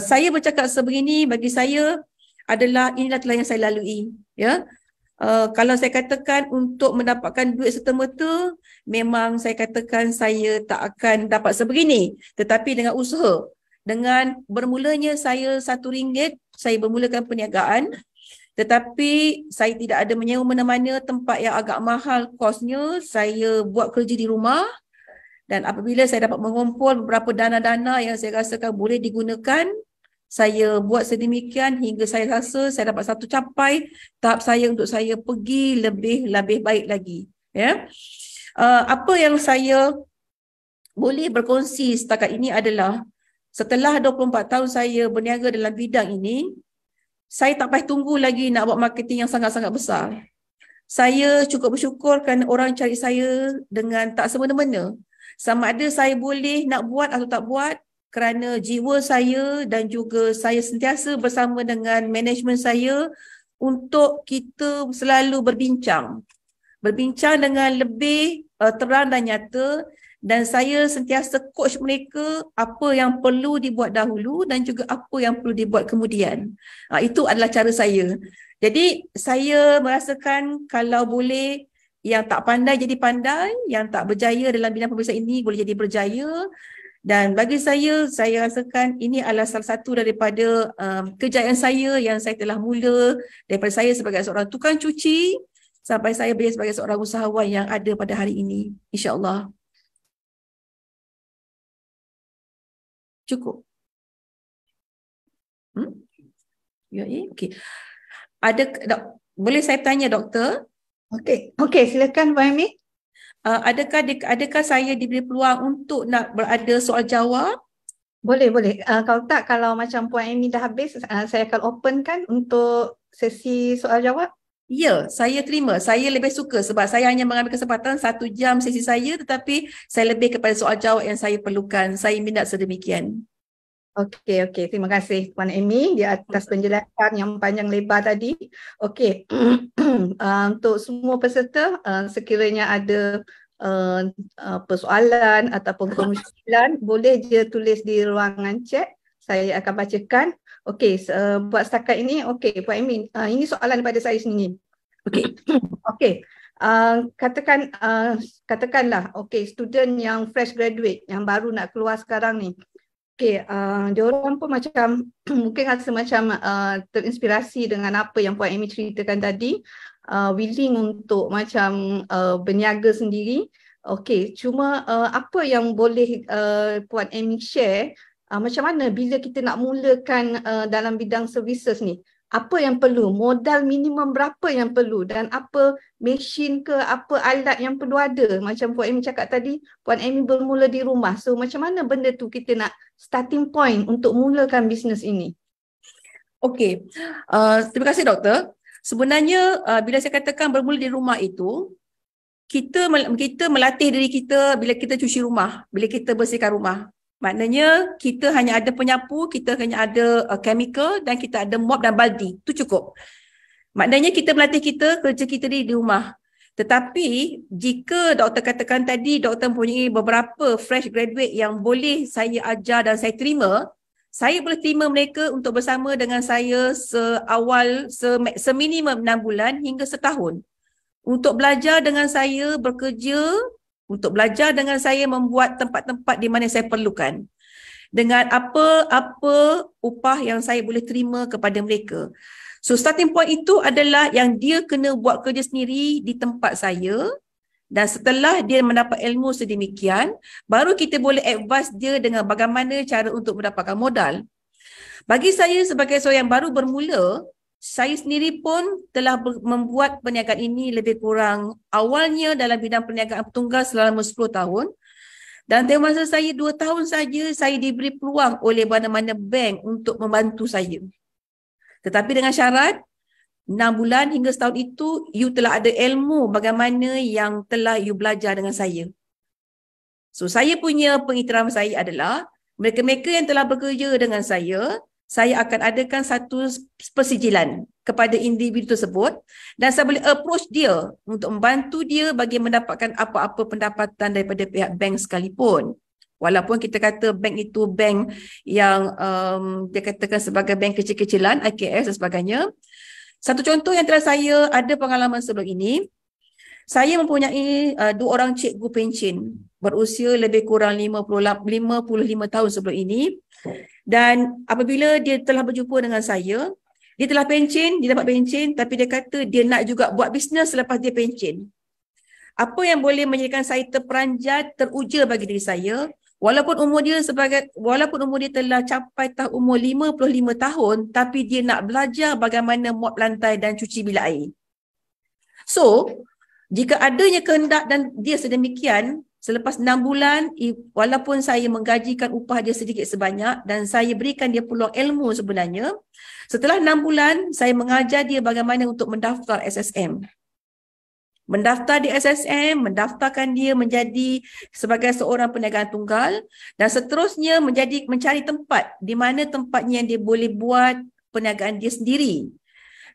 Saya bercakap sebegini bagi saya adalah inilah telah yang saya lalui. Kalau saya katakan untuk mendapatkan duit serta-merta, memang saya katakan saya tak akan dapat sebegini. Tetapi dengan usaha, dengan bermulanya saya RM1, saya bermulakan perniagaan. Tetapi saya tidak ada menyewa mana-mana tempat yang agak mahal kosnya. Saya buat kerja di rumah. Dan apabila saya dapat mengumpul beberapa dana-dana yang saya rasakan boleh digunakan, saya buat sedemikian hingga saya rasa saya dapat satu capai tahap saya untuk saya pergi lebih baik lagi. Apa yang saya boleh berkongsi setakat ini adalah setelah 24 tahun saya berniaga dalam bidang ini, saya tak payah tunggu lagi nak buat marketing yang sangat-sangat besar. Saya cukup bersyukur kerana orang cari saya dengan tak semena-mena. Sama ada saya boleh nak buat atau tak buat, kerana jiwa saya dan juga saya sentiasa bersama dengan management saya untuk kita selalu berbincang dengan lebih terang dan nyata, dan saya sentiasa coach mereka apa yang perlu dibuat dahulu dan juga apa yang perlu dibuat kemudian. Itu adalah cara saya. Jadi saya merasakan kalau boleh yang tak pandai jadi pandai, yang tak berjaya dalam bidang pemeriksaan ini boleh jadi berjaya. Dan bagi saya rasakan ini adalah salah satu daripada kejayaan saya yang saya telah mula daripada saya sebagai seorang tukang cuci sampai saya berjaya sebagai seorang usahawan yang ada pada hari ini. InsyaAllah. Cukup. Ya, okey. Boleh saya tanya doktor? Okey, silakan Puan Amy. Adakah saya diberi peluang untuk nak berada soal jawab? Boleh. Kalau macam Puan Amy dah habis, saya akan openkan untuk sesi soal jawab. Ya, saya terima. Saya lebih suka sebab saya hanya mengambil kesempatan 1 jam sesi saya, tetapi saya lebih kepada soal jawab yang saya perlukan. Saya minat sedemikian. Okey. Terima kasih Puan Amy di atas penjelasan yang panjang lebar tadi. Okey. Untuk semua peserta, sekiranya ada persoalan ataupun permusykilan, boleh je tulis di ruangan chat. Saya akan bacakan. Okey, buat setakat ini, okey Puan Amy, ini soalan daripada saya sendiri. Okey. Katakanlah, okey, student yang fresh graduate, yang baru nak keluar sekarang ni. Okey, diorang pun macam mungkin rasa macam terinspirasi dengan apa yang Puan Amy ceritakan tadi, willing untuk macam berniaga sendiri. Okey, cuma apa yang boleh Puan Amy share, macam mana bila kita nak mulakan dalam bidang services ni? Apa yang perlu? Modal minimum berapa yang perlu? Dan apa mesin ke, apa alat yang perlu ada? Macam Puan Amy cakap tadi, Puan Amy bermula di rumah. So macam mana benda tu kita nak starting point untuk mulakan bisnes ini? Okey, terima kasih doktor. Sebenarnya bila saya katakan bermula di rumah itu, kita melatih diri kita bila kita cuci rumah, bila kita bersihkan rumah. Maknanya kita hanya ada penyapu, kita hanya ada chemical dan kita ada mop dan baldi. Itu cukup. Maknanya kita melatih kerja kita di rumah. Tetapi jika doktor katakan tadi, doktor mempunyai beberapa fresh graduate yang boleh saya ajar dan saya terima, saya boleh terima mereka untuk bersama dengan saya seminimum 6 bulan hingga setahun. Untuk belajar dengan saya bekerja, untuk belajar dengan saya membuat tempat-tempat di mana saya perlukan. Dengan apa upah yang saya boleh terima kepada mereka. So starting point itu adalah yang dia kena buat kerja sendiri di tempat saya. Dan setelah dia mendapat ilmu sedemikian, baru kita boleh advise dia dengan bagaimana cara untuk mendapatkan modal. Bagi saya sebagai seorang yang baru bermula, saya sendiri pun telah membuat perniagaan ini lebih kurang awalnya dalam bidang perniagaan tunggal selama 10 tahun. Dan dalam masa saya 2 tahun saja, saya diberi peluang oleh mana-mana bank untuk membantu saya. Tetapi dengan syarat, 6 bulan hingga setahun itu, you telah ada ilmu bagaimana yang telah you belajar dengan saya. So, saya punya pengiktirafan saya adalah, mereka-mereka yang telah bekerja dengan saya akan adakan satu persijilan kepada individu tersebut dan saya boleh approach dia untuk membantu dia bagi mendapatkan apa-apa pendapatan daripada pihak bank sekalipun. Walaupun kita kata bank itu bank yang dia katakan sebagai bank kecil-kecilan, IKS dan sebagainya. Satu contoh yang telah saya ada pengalaman sebelum ini, saya mempunyai 2 orang cikgu pencen berusia lebih kurang 55 tahun sebelum ini. Dan apabila dia telah berjumpa dengan saya, dia telah pencen, dia dapat pencen, tapi dia kata dia nak juga buat bisnes selepas dia pencen. Apa yang boleh menjadikan saya terperanjat, teruja bagi diri saya, walaupun umur dia telah capai umur 55 tahun, tapi dia nak belajar bagaimana mop lantai dan cuci bilik air. So, jika adanya kehendak dan dia sedemikian, selepas 6 bulan, walaupun saya menggajikan upah dia sedikit sebanyak dan saya berikan dia peluang ilmu sebenarnya, setelah 6 bulan, saya mengajar dia bagaimana untuk mendaftar SSM. Mendaftar di SSM, mendaftarkan dia menjadi sebagai seorang perniagaan tunggal dan seterusnya mencari tempat di mana tempatnya yang dia boleh buat perniagaan dia sendiri.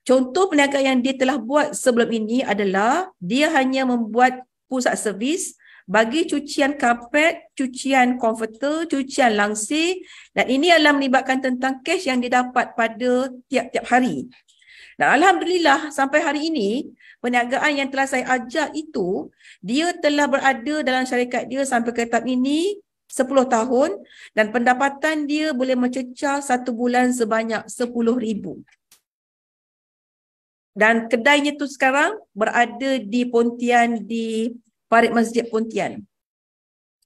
Contoh perniagaan yang dia telah buat sebelum ini adalah dia hanya membuat pusat servis bagi cucian karpet, cucian komforter, cucian langsir dan ini adalah melibatkan tentang cash yang dia dapat pada tiap-tiap hari. Dan alhamdulillah sampai hari ini perniagaan yang telah saya ajak itu dia telah berada dalam syarikat dia sampai ke tahap ini 10 tahun dan pendapatan dia boleh mencecah satu bulan sebanyak 10,000. Dan kedainya tu sekarang berada di Pontian, di Parit Masjid Pontian.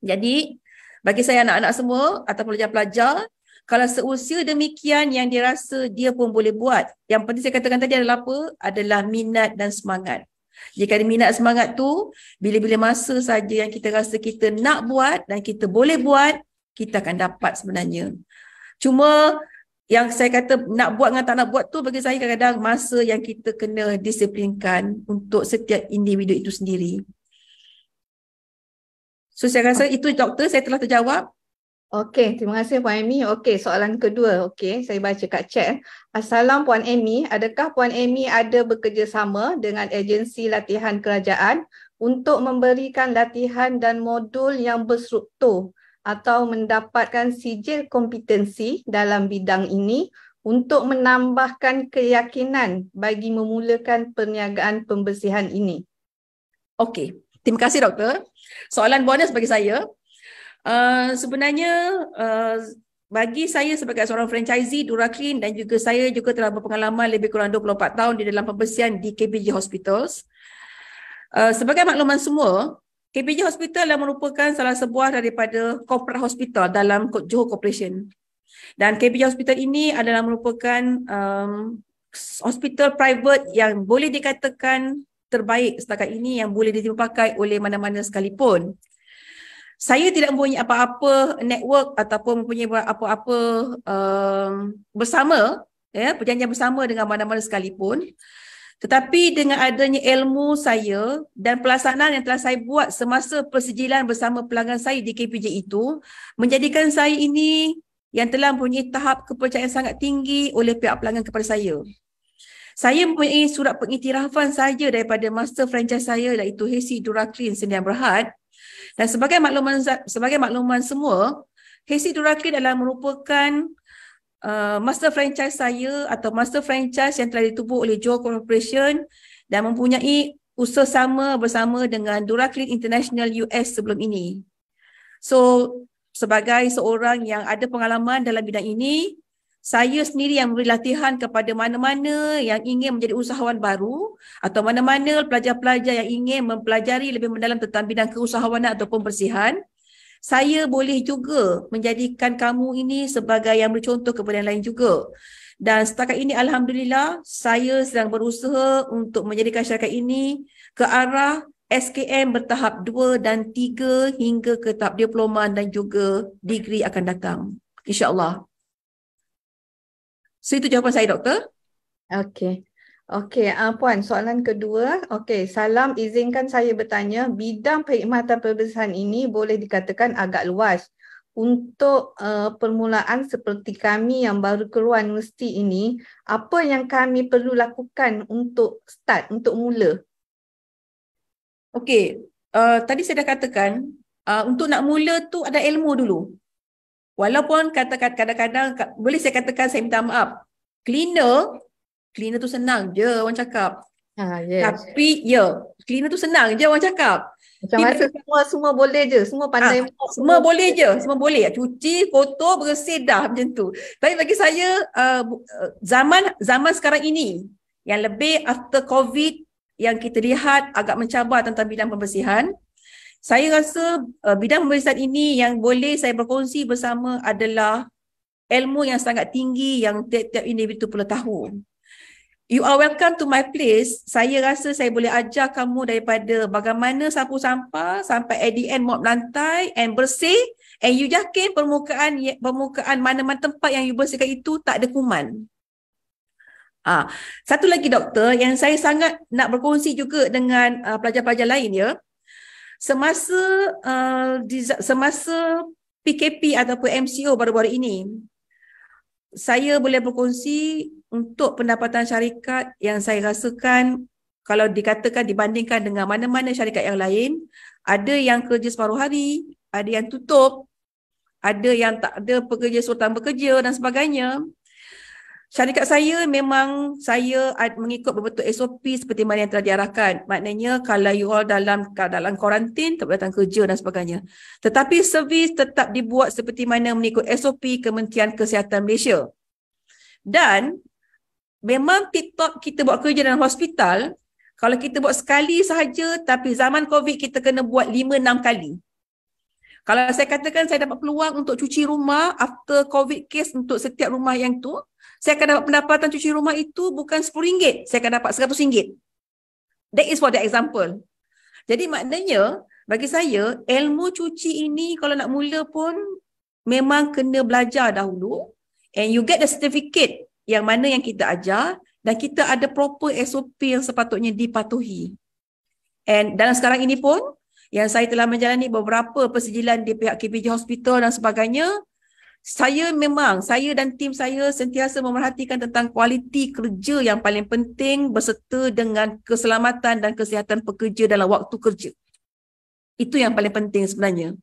Jadi bagi saya anak-anak semua atau pelajar-pelajar, kalau seusia demikian yang dia rasa dia pun boleh buat. Yang penting saya katakan tadi adalah apa? Adalah minat dan semangat. Jika ada minat semangat tu, bila-bila masa saja yang kita rasa kita nak buat dan kita boleh buat, kita akan dapat sebenarnya. Cuma yang saya kata nak buat dengan tak nak buat tu bagi saya kadang-kadang masa yang kita kena disiplinkan untuk setiap individu itu sendiri. So saya rasa itu doktor saya telah terjawab. Okey, terima kasih Puan Amy. Okey, soalan kedua. Okey, saya baca kat chat. Assalam Puan Amy, adakah Puan Amy ada bekerjasama dengan agensi latihan kerajaan untuk memberikan latihan dan modul yang berstruktur atau mendapatkan sijil kompetensi dalam bidang ini untuk menambahkan keyakinan bagi memulakan perniagaan pembersihan ini? Okey, terima kasih doktor. Soalan bonus bagi saya. Sebenarnya bagi saya sebagai seorang franchisee DuraClean dan juga saya juga telah berpengalaman lebih kurang 24 tahun di dalam pembersihan di KPJ Hospitals. Sebagai makluman semua, KPJ Hospital adalah merupakan salah sebuah daripada corporate hospital dalam Johor Corporation. Dan KPJ Hospital ini adalah merupakan hospital private yang boleh dikatakan terbaik setakat ini yang boleh dipakai oleh mana-mana sekalipun. Saya tidak mempunyai apa-apa network ataupun mempunyai apa-apa bersama, ya, perjanjian bersama dengan mana-mana sekalipun. Tetapi dengan adanya ilmu saya dan pelaksanaan yang telah saya buat semasa persijilan bersama pelanggan saya di KPJ itu, menjadikan saya ini yang telah mempunyai tahap kepercayaan sangat tinggi oleh pihak pelanggan kepada saya. Saya mempunyai surat pengiktirafan saja daripada master franchise saya iaitu HC DuraClean Sdn Bhd. Dan sebagai makluman semua, HC DuraClean adalah merupakan master franchise saya atau master franchise yang telah ditubuh oleh Johor Corporation dan mempunyai usaha sama bersama dengan DuraClean International US sebelum ini. So, sebagai seorang yang ada pengalaman dalam bidang ini, saya sendiri yang memberi latihan kepada mana-mana yang ingin menjadi usahawan baru atau mana-mana pelajar-pelajar yang ingin mempelajari lebih mendalam tentang bidang keusahawanan atau pembersihan. Saya boleh juga menjadikan kamu ini sebagai yang bercontoh kepada yang lain juga. Dan setakat ini alhamdulillah saya sedang berusaha untuk menjadikan syarikat ini ke arah SKM bertahap 2 dan 3 hingga ke tahap diploma dan juga degree akan datang. InsyaAllah. So itu jawapan saya doktor. Okey. Okey, Puan, soalan kedua. Okey, salam, izinkan saya bertanya, bidang perkhidmatan pembersihan ini boleh dikatakan agak luas. Untuk permulaan seperti kami yang baru keluar universiti ini, apa yang kami perlu lakukan untuk start, untuk mula? Okey, tadi saya dah katakan, untuk nak mula tu ada ilmu dulu. Walaupun kadang-kadang boleh saya katakan saya minta maaf. Cleaner tu senang je orang cakap. Yes. Tapi cleaner tu senang je orang cakap. Macam rasa semua boleh je, semua pandai. Semua boleh je, semua boleh. Cuci, kotor, bersih dah macam tu. Tapi bagi saya zaman sekarang ini yang lebih after COVID yang kita lihat agak mencabar tentang bidang pembersihan. Saya rasa bidang pembersihan ini yang boleh saya berkongsi bersama adalah ilmu yang sangat tinggi yang tiap-tiap individu perlu tahu. You are welcome to my place. Saya rasa saya boleh ajar kamu daripada bagaimana sapu sampah sampai at the end mop lantai and bersih, and you yakin permukaan mana-mana tempat yang you bersihkan itu tak ada kuman. Satu lagi doktor yang saya sangat nak berkongsi juga dengan pelajar-pelajar lain ya. Semasa PKP ataupun MCO baru-baru ini, saya boleh berkongsi untuk pendapatan syarikat yang saya rasakan kalau dikatakan dibandingkan dengan mana-mana syarikat yang lain, ada yang kerja separuh hari, ada yang tutup, ada yang tak ada pekerja sultan bekerja dan sebagainya. syarikat saya memang saya mengikut betul-betul SOP seperti mana yang telah diarahkan. Maknanya kalau you all dalam kuarantin, tak boleh datang kerja dan sebagainya. Tetapi servis tetap dibuat seperti mana mengikut SOP Kementerian Kesihatan Malaysia. Dan memang tip-top kita buat kerja dalam hospital, kalau kita buat sekali sahaja, tapi zaman COVID kita kena buat 5-6 kali. Kalau saya katakan saya dapat peluang untuk cuci rumah after COVID case untuk setiap rumah yang tu, saya akan dapat pendapatan cuci rumah itu bukan RM10, saya akan dapat RM100. That is for the example. Jadi maknanya, bagi saya, ilmu cuci ini kalau nak mula pun memang kena belajar dahulu, and you get the certificate yang mana yang kita ajar, dan kita ada proper SOP yang sepatutnya dipatuhi. And dalam sekarang ini pun, yang saya telah menjalani beberapa persijilan di pihak KPJ Hospital dan sebagainya, saya dan tim saya sentiasa memerhatikan tentang kualiti kerja yang paling penting berserta dengan keselamatan dan kesihatan pekerja dalam waktu kerja. Itu yang paling penting sebenarnya.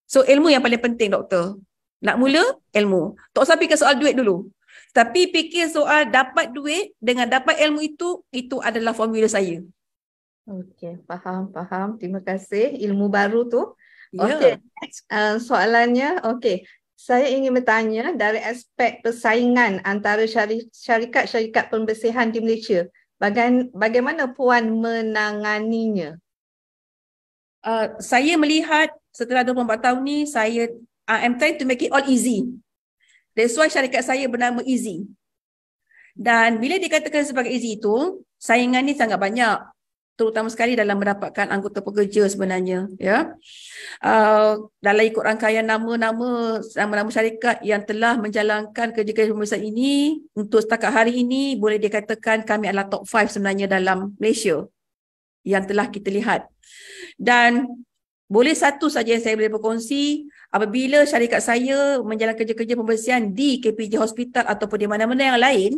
So ilmu yang paling penting, doktor. Nak mula, ilmu. Tak usah fikir soal duit dulu. Tapi fikir soal dapat duit dengan dapat ilmu itu adalah formula saya. Okey, faham. Terima kasih. Ilmu baru tu. Ya. Okey, next soalannya. Okey, saya ingin bertanya dari aspek persaingan antara syarikat-syarikat pembersihan di Malaysia. Bagaimana Puan menanganinya? Saya melihat setelah 24 tahun ni, I'm trying to make it all easy. That's why syarikat saya bernama Easy. Dan bila dikatakan sebagai Easy itu, saingan ni sangat banyak. Terutama sekali dalam mendapatkan anggota pekerja sebenarnya. Ya. Dalam ikut rangkaian nama-nama syarikat yang telah menjalankan kerja-kerja pemeriksaan ini, untuk setakat hari ini boleh dikatakan kami adalah top 5 sebenarnya dalam Malaysia yang telah kita lihat. Dan boleh satu saja yang saya boleh berkongsi, apabila syarikat saya menjalankan kerja-kerja pembersihan di KPJ Hospital ataupun di mana-mana yang lain,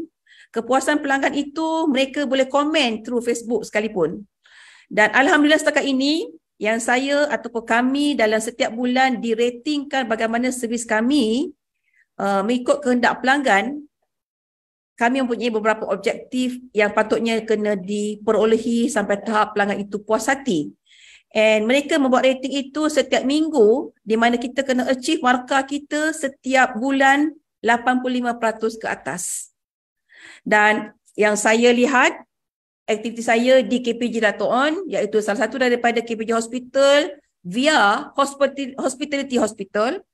kepuasan pelanggan itu mereka boleh komen through Facebook sekalipun. Dan alhamdulillah setakat ini yang saya ataupun kami dalam setiap bulan diratingkan bagaimana servis kami mengikut kehendak pelanggan, kami mempunyai beberapa objektif yang patutnya kena diperolehi sampai tahap pelanggan itu puas hati. And mereka membuat rating itu setiap minggu di mana kita kena achieve markah kita setiap bulan 85% ke atas. Dan yang saya lihat, aktiviti saya di KPJ Dato' On, iaitu salah satu daripada KPJ Hospital via Hospitality Hospital,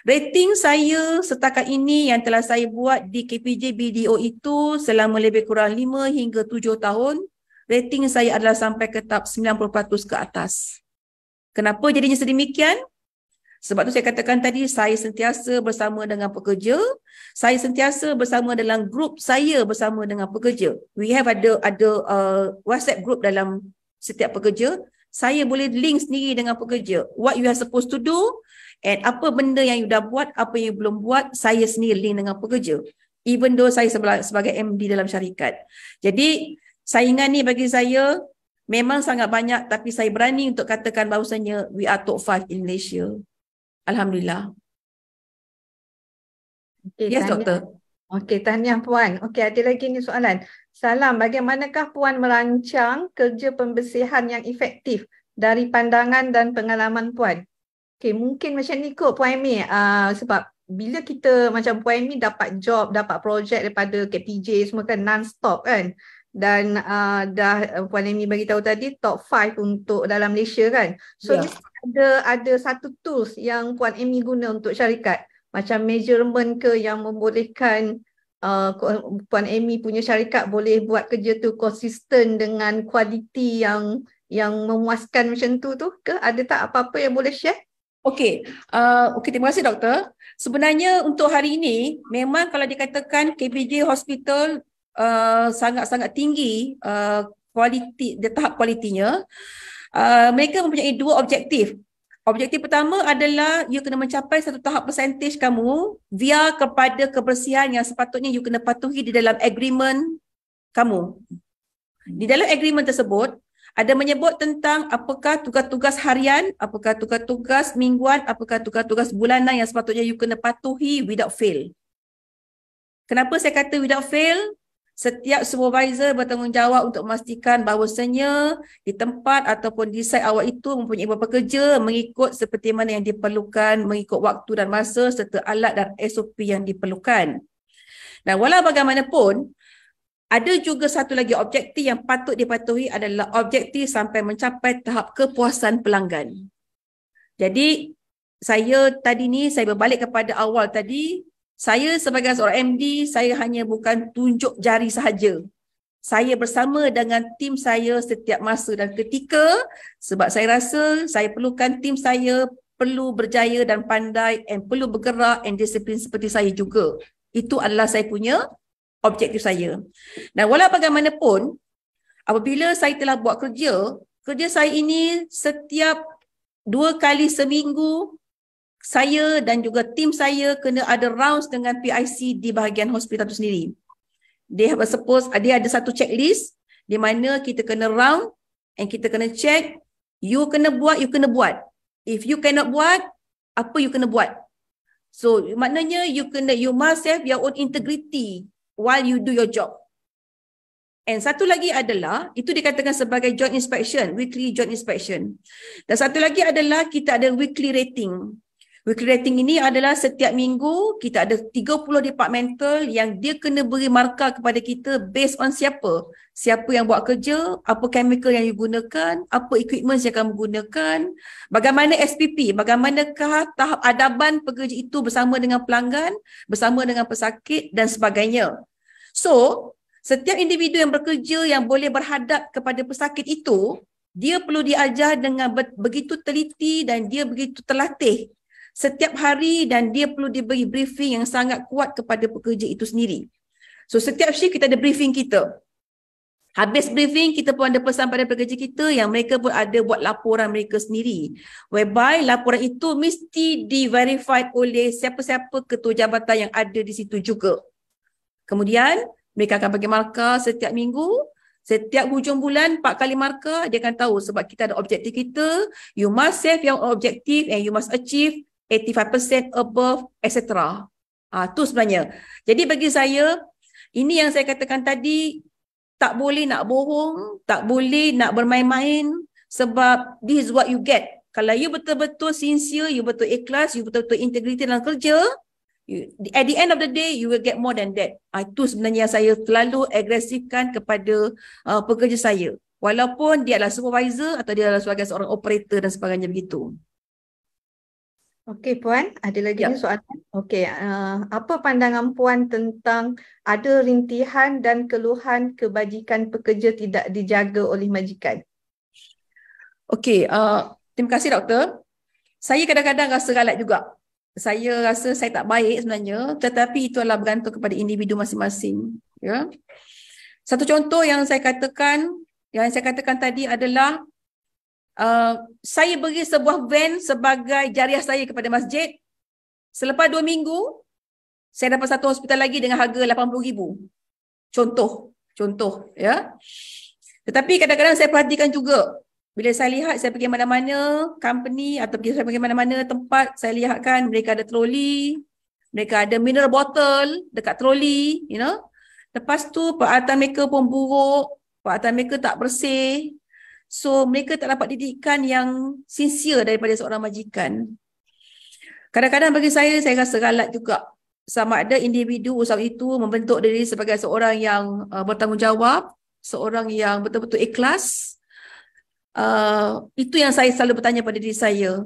rating saya setakat ini yang telah saya buat di KPJ BDO itu selama lebih kurang 5 hingga 7 tahun, rating saya adalah sampai ke tahap 90% ke atas. Kenapa jadinya sedemikian? Sebab tu saya katakan tadi, saya sentiasa bersama dengan pekerja, saya sentiasa bersama dalam grup saya bersama dengan pekerja. We have ada WhatsApp group dalam setiap pekerja. Saya boleh link sendiri dengan pekerja. What you are supposed to do, and apa benda yang you dah buat, apa yang you belum buat, saya sendiri link dengan pekerja. Even though saya sebagai MD dalam syarikat. Jadi, saingan ni bagi saya memang sangat banyak, tapi saya berani untuk katakan bahawasanya we are top 5 in Malaysia. Alhamdulillah. Okay, Yes, doktor. Okey, tahniah Puan. Okey, ada lagi ni soalan. Salam, bagaimanakah Puan merancang kerja pembersihan yang efektif dari pandangan dan pengalaman Puan? Okey, mungkin macam ni kot Puan Amy. Sebab bila kita macam Puan Amy dapat job, dapat projek daripada KPJ semua kan non-stop kan. Dan Puan Amy bagi tahu tadi top 5 untuk dalam Malaysia kan. So ada satu tools yang Puan Amy guna untuk syarikat. Macam measurement ke yang membolehkan Puan Amy punya syarikat boleh buat kerja tu konsisten dengan kualiti yang memuaskan macam tu ke? Ada tak apa-apa yang boleh share? Okey, terima kasih doktor. Sebenarnya untuk hari ini memang kalau dikatakan KPJ Hospital sangat-sangat tinggi kualiti, tahap kualitinya, mereka mempunyai dua objektif. Objektif pertama adalah you kena mencapai satu tahap persentage kamu via kepada kebersihan yang sepatutnya you kena patuhi di dalam agreement kamu. Di dalam agreement tersebut ada menyebut tentang apakah tugas-tugas harian, apakah tugas-tugas mingguan, apakah tugas-tugas bulanan yang sepatutnya you kena patuhi without fail. Kenapa saya kata without fail? Setiap supervisor bertanggungjawab untuk memastikan bahawasanya di tempat ataupun di site awak itu mempunyai beberapa pekerja mengikut seperti mana yang diperlukan, mengikut waktu dan masa serta alat dan SOP yang diperlukan. Dan walau bagaimanapun, ada juga satu lagi objektif yang patut dipatuhi adalah objektif sampai mencapai tahap kepuasan pelanggan. Jadi, saya berbalik kepada awal tadi, saya sebagai seorang MD, saya hanya bukan tunjuk jari sahaja. Saya bersama dengan tim saya setiap masa dan ketika sebab saya rasa saya perlukan tim saya perlu berjaya dan pandai dan perlu bergerak dan disiplin seperti saya juga. Itu adalah saya punya objektif saya. Dan walau bagaimanapun, apabila saya telah buat kerja saya ini setiap 2 kali seminggu saya dan juga tim saya kena ada rounds dengan PIC di bahagian hospital itu sendiri. Dia ada satu checklist di mana kita kena round and kita kena check, you kena buat. If you cannot buat, apa you kena buat? So maknanya you must have your own integrity while you do your job. And satu lagi adalah, itu dikatakan sebagai joint inspection, weekly joint inspection. Dan satu lagi adalah kita ada weekly rating. Weekly rating ini adalah setiap minggu kita ada 30 departmental yang dia kena beri markah kepada kita based on siapa yang buat kerja, apa chemical yang digunakan, apa equipment yang kamu gunakan, bagaimana SPP, bagaimanakah tahap adaban pekerja itu bersama dengan pelanggan, bersama dengan pesakit dan sebagainya. So, setiap individu yang bekerja yang boleh berhadap kepada pesakit itu, dia perlu diajar dengan begitu teliti dan dia begitu terlatih setiap hari dan dia perlu diberi briefing yang sangat kuat kepada pekerja itu sendiri. So setiap shift kita ada briefing kita. Habis briefing kita pun ada pesan pada pekerja kita yang mereka pun ada buat laporan mereka sendiri. Whereby laporan itu mesti di-verified oleh siapa-siapa ketua jabatan yang ada di situ juga. Kemudian mereka akan bagi markah setiap minggu. Setiap hujung bulan 4 kali markah, dia akan tahu sebab kita ada objektif kita. You must have your objective and you must achieve 85% above, etc. Itu sebenarnya. Jadi bagi saya, ini yang saya katakan tadi, tak boleh nak bohong, tak boleh nak bermain-main sebab this is what you get. Kalau you betul-betul sincere, you betul ikhlas, you betul-betul integriti dalam kerja, at the end of the day, you will get more than that. Itu sebenarnya yang saya selalu agresifkan kepada pekerja saya. Walaupun dia adalah supervisor atau dia adalah sebagai seorang operator dan sebagainya begitu. Okey Puan, ada lagi ni soalan. Okey, apa pandangan Puan tentang ada rintihan dan keluhan kebajikan pekerja tidak dijaga oleh majikan? Okey, terima kasih doktor. Saya kadang-kadang rasa galak juga. Saya rasa saya tak baik sebenarnya, tetapi itu adalah bergantung kepada individu masing-masing. Ya. Satu contoh yang saya katakan tadi adalah saya beri sebuah van sebagai jariah saya kepada masjid. Selepas 2 minggu, saya dapat satu hospital lagi dengan harga RM80,000. Contoh, ya. Tetapi kadang-kadang saya perhatikan juga, bila saya lihat saya pergi mana-mana company atau saya pergi mana-mana tempat, saya lihatkan mereka ada troli, mereka ada mineral bottle dekat troli, you know. Lepas tu peralatan mereka pun buruk, peralatan mereka tak bersih. So mereka tak dapat didikan yang sincere daripada seorang majikan. Kadang-kadang bagi saya rasa galak juga. Sama ada individu usaha itu membentuk diri sebagai seorang yang bertanggungjawab, seorang yang betul-betul ikhlas. Itu yang saya selalu bertanya pada diri saya.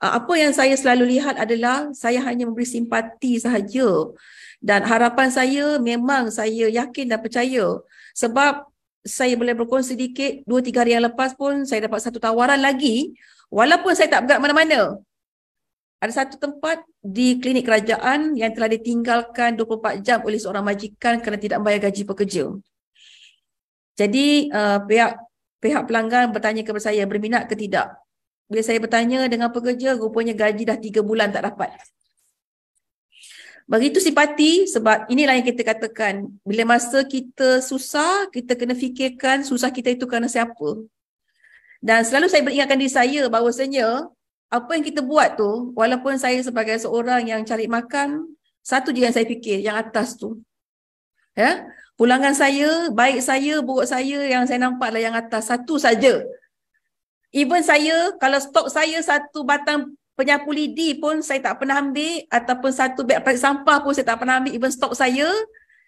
Apa yang saya selalu lihat adalah saya hanya memberi simpati sahaja. Dan harapan saya memang saya yakin dan percaya. Sebab saya boleh berkongsi sedikit, 2-3 hari yang lepas pun saya dapat satu tawaran lagi, walaupun saya tak bergerak mana-mana. Ada satu tempat di klinik kerajaan yang telah ditinggalkan 24 jam oleh seorang majikan kerana tidak membayar gaji pekerja. Jadi pihak pelanggan bertanya kepada saya, berminat ke tidak? Bila saya bertanya dengan pekerja, rupanya gaji dah 3 bulan tak dapat. Begitu simpati sebab inilah yang kita katakan, bila masa kita susah, kita kena fikirkan susah kita itu kerana siapa. Dan selalu saya beringatkan diri saya bahawasanya apa yang kita buat tu, walaupun saya sebagai seorang yang cari makan, satu je yang saya fikir, yang atas tu. Ya, pulangan saya, baik saya, buruk saya yang saya nampak adalah yang atas satu saja. Even saya, kalau stok saya satu batang penyapu lidi pun saya tak pernah ambil, ataupun satu beg plastik sampah pun saya tak pernah ambil, even stok saya.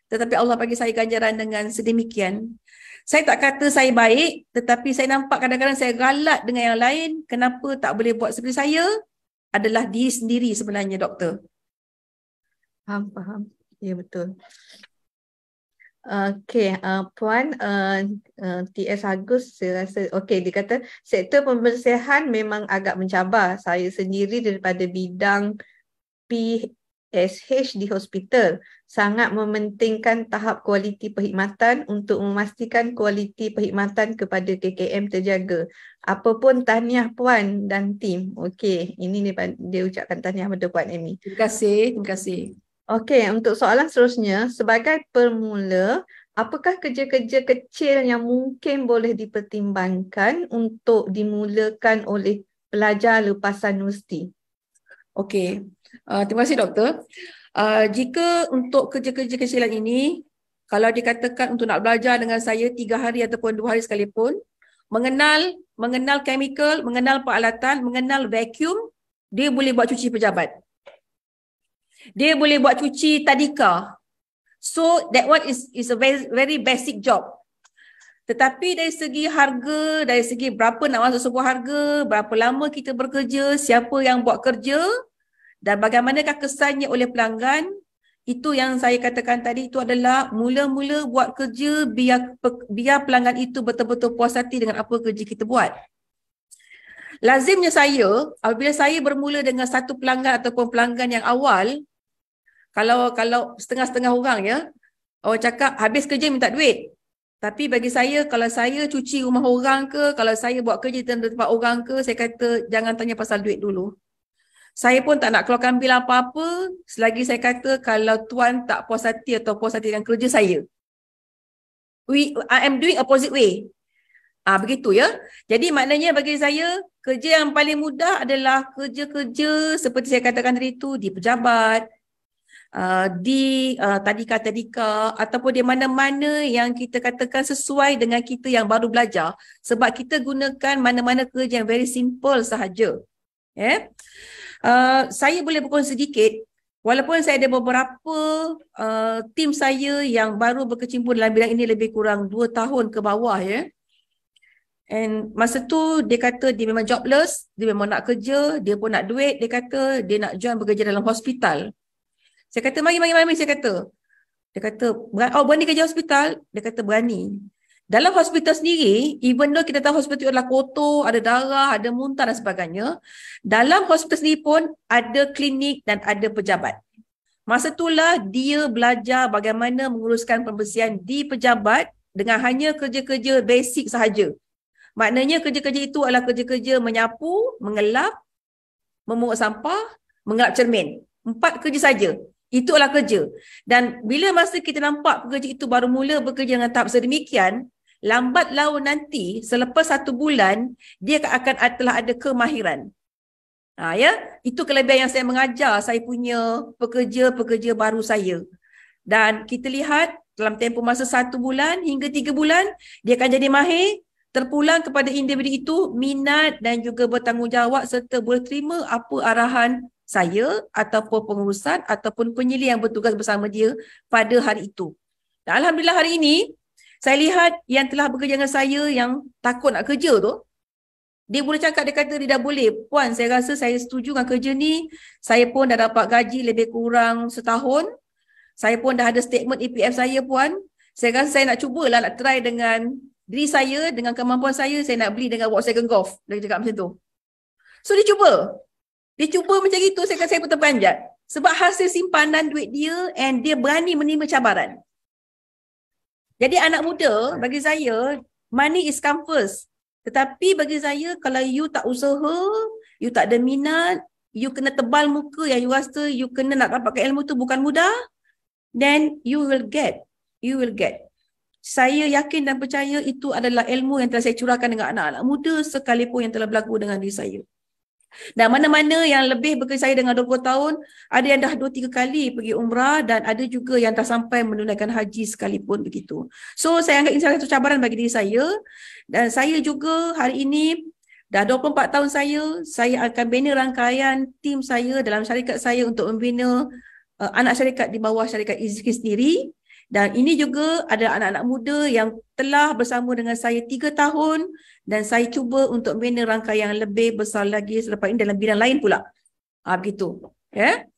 Tetapi Allah bagi saya ganjaran dengan sedemikian. Saya tak kata saya baik, tetapi saya nampak kadang-kadang saya galat dengan yang lain. Kenapa tak boleh buat seperti saya? Adalah diri sendiri sebenarnya, doktor. Faham. Ya, betul. Okey, Puan TS Agus, saya rasa okey, dia kata sektor pembersihan memang agak mencabar. Saya sendiri daripada bidang PSH di hospital sangat mementingkan tahap kualiti perkhidmatan untuk memastikan kualiti perkhidmatan kepada KKM terjaga. Apapun tahniah Puan dan tim. Okey, ini dia ucapkan tahniah kepada Puan Amy. Terima kasih, terima kasih. Okey, untuk soalan seterusnya, sebagai permula, apakah kerja-kerja kecil yang mungkin boleh dipertimbangkan untuk dimulakan oleh pelajar lepasan universiti? Okey, terima kasih doktor. Jika untuk kerja-kerja kecilan ini, kalau dikatakan untuk nak belajar dengan saya 3 hari ataupun 2 hari sekalipun, mengenal chemical, mengenal peralatan, mengenal vacuum, dia boleh buat cuci pejabat. Dia boleh buat cuci tadika. So that one is a very, very basic job. Tetapi dari segi harga, dari segi berapa nak masuk sebuah harga, berapa lama kita bekerja, siapa yang buat kerja dan bagaimanakah kesannya oleh pelanggan, itu yang saya katakan tadi, itu adalah mula-mula buat kerja biar pelanggan itu betul-betul puas hati dengan apa kerja kita buat. Lazimnya saya, apabila saya bermula dengan satu pelanggan ataupun pelanggan yang awal, kalau setengah-setengah orang ya, orang cakap habis kerja minta duit. Tapi bagi saya, kalau saya cuci rumah orang ke, kalau saya buat kerja di tempat orang ke, saya kata jangan tanya pasal duit dulu. Saya pun tak nak keluarkan bil apa-apa selagi saya kata kalau tuan tak puas hati atau puas hati dengan kerja saya. I am doing opposite way. Begitu ya. Jadi maknanya bagi saya, kerja yang paling mudah adalah kerja-kerja seperti saya katakan tadi itu di pejabat, di tadika-tadika ataupun di mana-mana yang kita katakan sesuai dengan kita yang baru belajar, sebab kita gunakan mana-mana kerja yang very simple sahaja. Saya boleh berkongsi sedikit, walaupun saya ada beberapa tim saya yang baru berkecimpung dalam bidang ini lebih kurang 2 tahun ke bawah ya. And masa tu dia kata dia memang jobless, dia memang nak kerja, dia pun nak duit, dia kata dia nak join bekerja dalam hospital. Saya kata, mari, saya kata. Dia kata, berani kerja hospital? Dia kata, berani. Dalam hospital sendiri, even though kita tahu hospital adalah kotor, ada darah, ada muntah dan sebagainya, dalam hospital sendiri pun ada klinik dan ada pejabat. Masa itulah dia belajar bagaimana menguruskan pembersihan di pejabat dengan hanya kerja-kerja basic sahaja. Maknanya kerja-kerja itu adalah kerja-kerja menyapu, mengelap, memungut sampah, mengelap cermin. 4 kerja saja. Itu adalah kerja. Dan bila masa kita nampak pekerja itu baru mula bekerja dengan tahap sedemikian, lambat laun nanti selepas 1 bulan, dia akan telah ada kemahiran. Ya, itu kelebihan yang saya mengajar saya punya pekerja-pekerja baru saya. Dan kita lihat dalam tempoh masa 1 bulan hingga 3 bulan, dia akan jadi mahir, terpulang kepada individu itu minat dan juga bertanggungjawab serta boleh terima apa arahan saya ataupun pengurusan ataupun penyelidik yang bertugas bersama dia pada hari itu. Dan alhamdulillah hari ini saya lihat yang telah bekerja dengan saya yang takut nak kerja tu, dia boleh cakap, dia kata dia dah boleh. Puan, saya rasa saya setuju dengan kerja ni. Saya pun dah dapat gaji lebih kurang setahun. Saya pun dah ada statement EPF saya, Puan. Saya rasa saya nak cubalah, nak try dengan diri saya, dengan kemampuan saya nak beli dengan Volkswagen Golf. Dia cakap macam tu. So dia cuba. Dia cuba macam itu, saya kata saya pun terpanjat. Sebab hasil simpanan duit dia and dia berani menerima cabaran. Jadi anak muda, bagi saya, money is come first. Tetapi bagi saya, kalau you tak usaha, you tak ada minat, you kena tebal muka yang you rasa you kena nak dapatkan ilmu tu bukan mudah, then you will get. Saya yakin dan percaya itu adalah ilmu yang telah saya curahkan dengan anak-anak muda sekalipun yang telah berlaku dengan diri saya. Dan mana-mana yang lebih bekerja saya dengan 20 tahun, ada yang dah 2-3 kali pergi umrah dan ada juga yang dah sampai menunaikan haji sekalipun begitu. So saya anggap ini salah satu cabaran bagi diri saya, dan saya juga hari ini dah 24 tahun saya akan bina rangkaian tim saya dalam syarikat saya untuk membina anak syarikat di bawah syarikat Izki sendiri. Dan ini juga ada anak-anak muda yang telah bersama dengan saya 3 tahun dan saya cuba untuk membina rangkaian yang lebih besar lagi selepas ini dalam bidang lain pula. Begitu. Ya.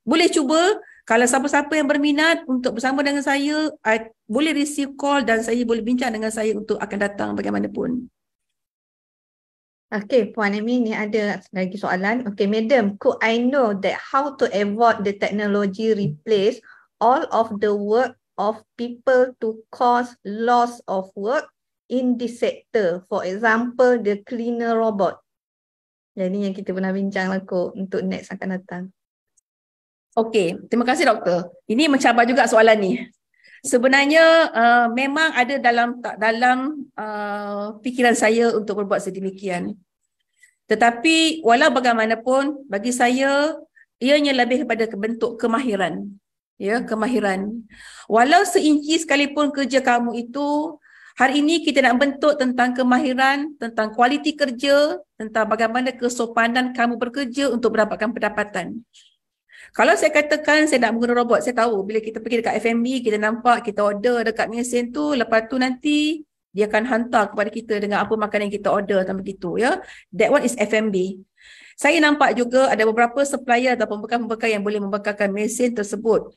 Boleh cuba, kalau siapa-siapa yang berminat untuk bersama dengan saya, boleh receive call dan saya boleh bincang dengan saya untuk akan datang bagaimanapun. Okay, Puan Amy, ni ada lagi soalan. Okay, Madam, could I know that how to avoid the technology replace all of the work of people to cause loss of work in this sector? For example, the cleaner robot. Jadi yang kita pernah bincang lah untuk next akan datang. Okey, terima kasih doktor. Ini mencabar juga soalan ni. Sebenarnya memang ada dalam fikiran saya untuk berbuat sedemikian. Tetapi walau bagaimanapun bagi saya ianya lebih kepada bentuk kemahiran. Ya, kemahiran. Walau seinci sekalipun kerja kamu itu, hari ini kita nak bentuk tentang kemahiran, tentang kualiti kerja, tentang bagaimana kesopanan kamu bekerja untuk mendapatkan pendapatan. Kalau saya katakan saya nak menggunakan robot, saya tahu bila kita pergi dekat F&B, kita nampak, kita order dekat mesin tu, lepas tu nanti dia akan hantar kepada kita dengan apa makanan yang kita order dan begitu, ya. That one is F&B. Saya nampak juga ada beberapa supplier atau pembekal-pembekal yang boleh membekalkan mesin tersebut.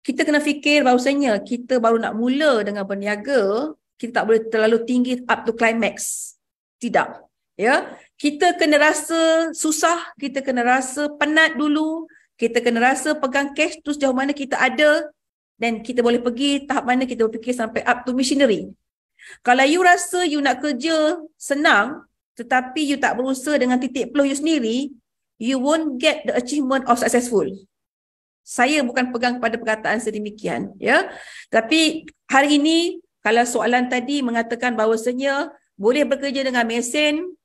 Kita kena fikir bahawasanya kita baru nak mula dengan berniaga, kita tak boleh terlalu tinggi up to climax. Tidak. Ya, kita kena rasa susah, kita kena rasa penat dulu, kita kena rasa pegang cash tu sejauh mana kita ada, dan kita boleh pergi tahap mana kita berfikir sampai up to missionary. Kalau you rasa you nak kerja senang, tetapi you tak berusaha dengan titik peluh you sendiri, you won't get the achievement of successful. Saya bukan pegang pada perkataan sedemikian, ya. Tapi hari ini kalau soalan tadi mengatakan bahawasanya boleh bekerja dengan mesin,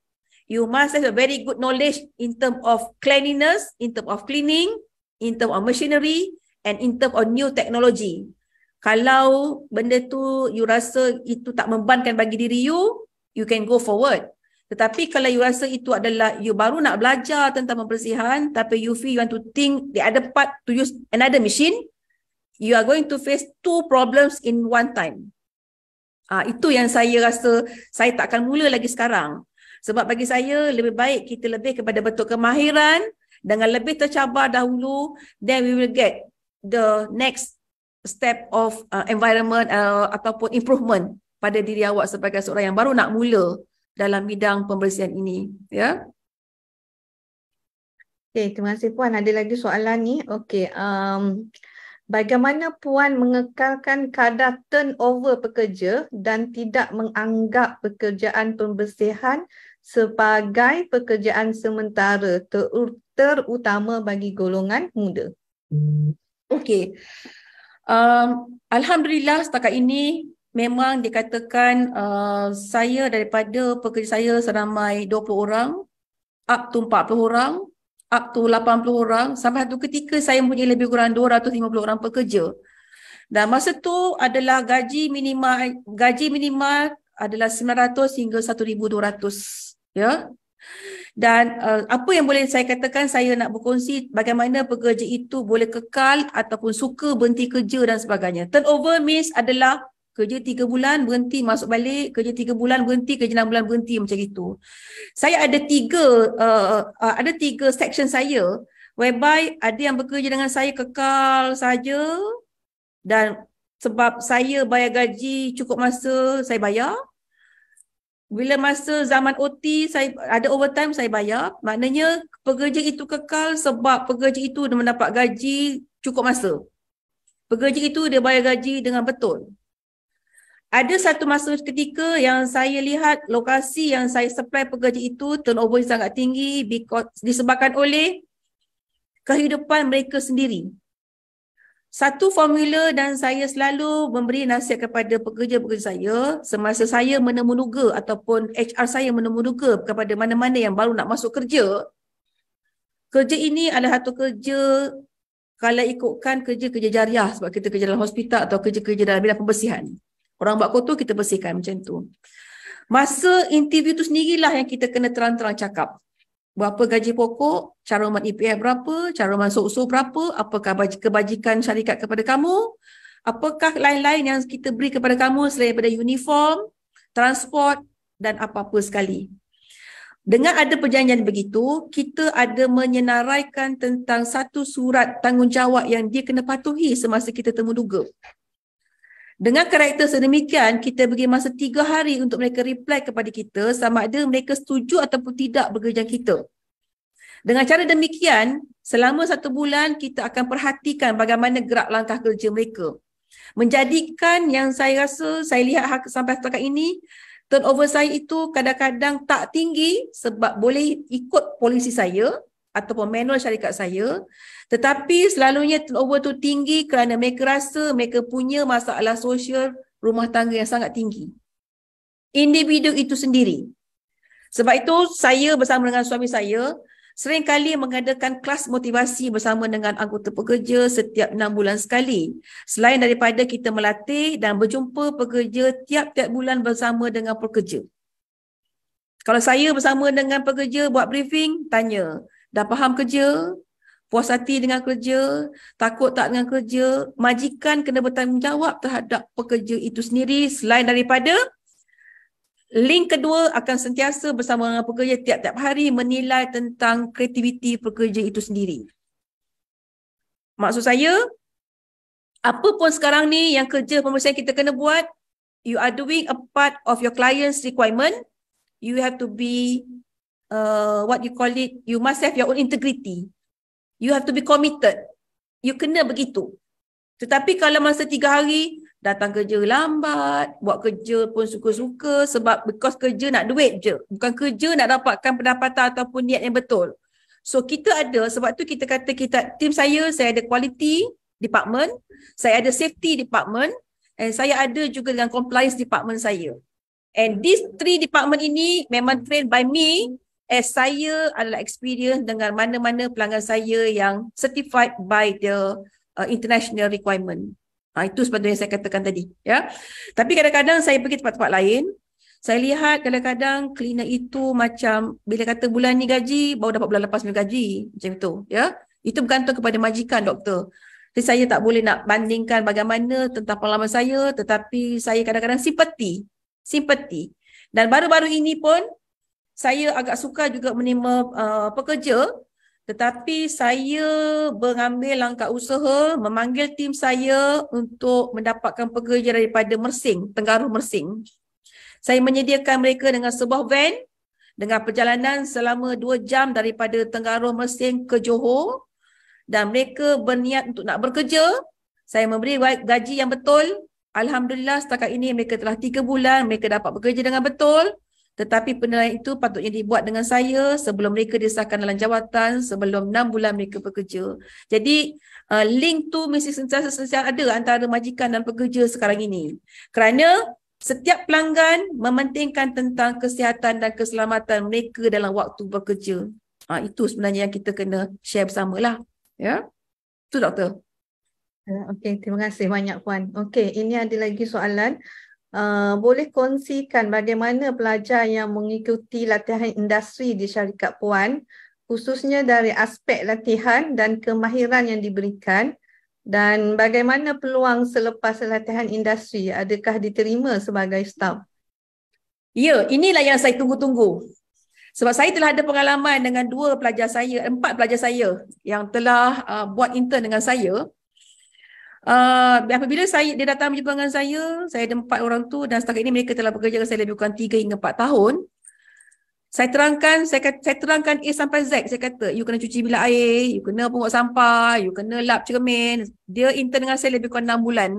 you must have a very good knowledge in terms of cleanliness, in terms of cleaning, in terms of machinery, and in terms of new technology. Kalau benda tu you rasa itu tak membebankan bagi diri you, you can go forward. Tetapi kalau you rasa itu adalah you baru nak belajar tentang pembersihan, tapi you feel you want to think the other part to use another machine, you are going to face 2 problems in one time. Itu yang saya rasa saya tak akan mula lagi sekarang. Sebab bagi saya lebih baik kita lebih kepada bentuk kemahiran dengan lebih tercabar dahulu, then we will get the next step of environment ataupun improvement pada diri awak sebagai seorang yang baru nak mula dalam bidang pembersihan ini, ya. Okay, terima kasih Puan. Ada lagi soalan ni. Okay, bagaimana Puan mengekalkan kadar turnover pekerja dan tidak menganggap pekerjaan pembersihan sebagai pekerjaan sementara, terutama bagi golongan muda? Okey. Alhamdulillah setakat ini memang dikatakan saya daripada pekerja saya seramai 20 orang, up to 40 orang, up to 80 orang, sampai satu ketika saya mempunyai lebih kurang 250 orang pekerja. Dan masa tu adalah gaji minimal adalah 900 hingga 1,200, ya. Dan apa yang boleh saya katakan, saya nak berkongsi bagaimana pekerja itu boleh kekal ataupun suka berhenti kerja dan sebagainya. Turnover means adalah kerja 3 bulan berhenti masuk balik, kerja 3 bulan berhenti, kerja 6 bulan berhenti, macam itu. Saya ada 3 section saya, whereby ada yang bekerja dengan saya kekal saja, dan sebab saya bayar gaji cukup masa, saya bayar. Bila masa zaman OT, saya ada overtime, saya bayar. Maknanya pekerja itu kekal sebab pekerja itu dia mendapat gaji cukup masa. Pekerja itu dia bayar gaji dengan betul. Ada satu masa ketika yang saya lihat lokasi yang saya supply pekerja itu turnover sangat tinggi disebabkan oleh kehidupan mereka sendiri. Satu formula, dan saya selalu memberi nasihat kepada pekerja-pekerja saya semasa saya menemunuga ataupun HR saya menemunuga kepada mana-mana yang baru nak masuk kerja. Kerja ini adalah satu kerja, kalau ikutkan kerja-kerja jariah, sebab kita kerja dalam hospital atau kerja-kerja dalam bidang pembersihan. Orang buat kotor, kita bersihkan macam tu. Masa interview tu sendirilah yang kita kena terang-terang cakap. Berapa gaji pokok, caruman EPF berapa, caruman SOSO berapa, apakah kebajikan syarikat kepada kamu, apakah lain-lain yang kita beri kepada kamu selain daripada uniform, transport dan apa-apa sekali. Dengan ada perjanjian begitu, kita ada menyenaraikan tentang satu surat tanggungjawab yang dia kena patuhi semasa kita temuduga. Dengan karakter sedemikian, kita beri masa 3 hari untuk mereka reply kepada kita sama ada mereka setuju ataupun tidak bekerja kita. Dengan cara demikian, selama 1 bulan kita akan perhatikan bagaimana gerak langkah kerja mereka. Menjadikan yang saya rasa, saya lihat sampai setakat ini, turnover saya itu kadang-kadang tak tinggi sebab boleh ikut polisi saya ataupun manual syarikat saya, tetapi selalunya turnover tu tinggi kerana mereka rasa mereka punya masalah sosial rumah tangga yang sangat tinggi. Individu itu sendiri. Sebab itu saya bersama dengan suami saya seringkali mengadakan kelas motivasi bersama dengan anggota pekerja setiap 6 bulan sekali. Selain daripada kita melatih dan berjumpa pekerja tiap-tiap bulan bersama dengan pekerja. Kalau saya bersama dengan pekerja buat briefing, tanya, dah faham kerja? Puas hati dengan kerja? Takut tak dengan kerja? Majikan kena bertanggungjawab terhadap pekerja itu sendiri. Selain daripada link kedua akan sentiasa bersama dengan pekerja tiap-tiap hari menilai tentang kreativiti pekerja itu sendiri. Maksud saya, apa pun sekarang ni yang kerja pembersihan kita kena buat, you are doing a part of your client's requirement. You have to be, what you call it, you must have your own integrity. You have to be committed. You kena begitu. Tetapi kalau masa 3 hari, datang kerja lambat, buat kerja pun suka-suka sebab because kerja nak duit je. Bukan kerja nak dapatkan pendapatan ataupun niat yang betul. So kita ada, sebab tu kita kata tim saya ada quality department, saya ada safety department, and saya ada juga dengan compliance department saya. And these 3 department ini memang trained by me as saya adalah experience dengan mana-mana pelanggan saya yang certified by the international requirement. Itu sebabnya yang saya katakan tadi. Ya. Tapi kadang-kadang saya pergi tempat-tempat lain, saya lihat kadang-kadang cleaner itu macam bila kata bulan ni gaji, baru dapat bulan lepas punya gaji. Macam itu. Ya. Itu bergantung kepada majikan doktor. Jadi saya tak boleh nak bandingkan bagaimana tentang pengalaman saya, tetapi saya kadang-kadang simpati. Dan baru-baru ini pun, saya agak suka juga menerima pekerja, tetapi saya mengambil langkah usaha, memanggil tim saya untuk mendapatkan pekerja daripada Mersing, Tenggaruh Mersing. Saya menyediakan mereka dengan sebuah van, dengan perjalanan selama 2 jam daripada Tenggaruh Mersing ke Johor, dan mereka berniat untuk nak bekerja. Saya memberi gaji yang betul. Alhamdulillah setakat ini mereka telah 3 bulan, mereka dapat bekerja dengan betul. Tetapi penilaian itu patutnya dibuat dengan saya sebelum mereka disahkan dalam jawatan, sebelum 6 bulan mereka bekerja. Jadi link tu mesti sentiasa ada antara majikan dan pekerja sekarang ini. Kerana setiap pelanggan mementingkan tentang kesihatan dan keselamatan mereka dalam waktu bekerja. Itu sebenarnya yang kita kena share bersamalah. Ya, itu doktor. Okey, terima kasih banyak Puan. Okey, ini ada lagi soalan. Boleh kongsikan bagaimana pelajar yang mengikuti latihan industri di syarikat Puan, khususnya dari aspek latihan dan kemahiran yang diberikan, dan bagaimana peluang selepas latihan industri, adakah diterima sebagai staf? Ya, inilah yang saya tunggu-tunggu. Sebab saya telah ada pengalaman dengan 4 pelajar saya yang telah buat intern dengan saya. Apabila dia datang berjumpa dengan saya ada 4 orang tu dan setakat ini mereka telah bekerja dengan saya lebih kurang 3 hingga 4 tahun. Saya terangkan A sampai Z. Saya kata, you kena cuci bilik air, you kena pungut sampah, you kena lap cermin. Dia intern dengan saya lebih kurang 6 bulan.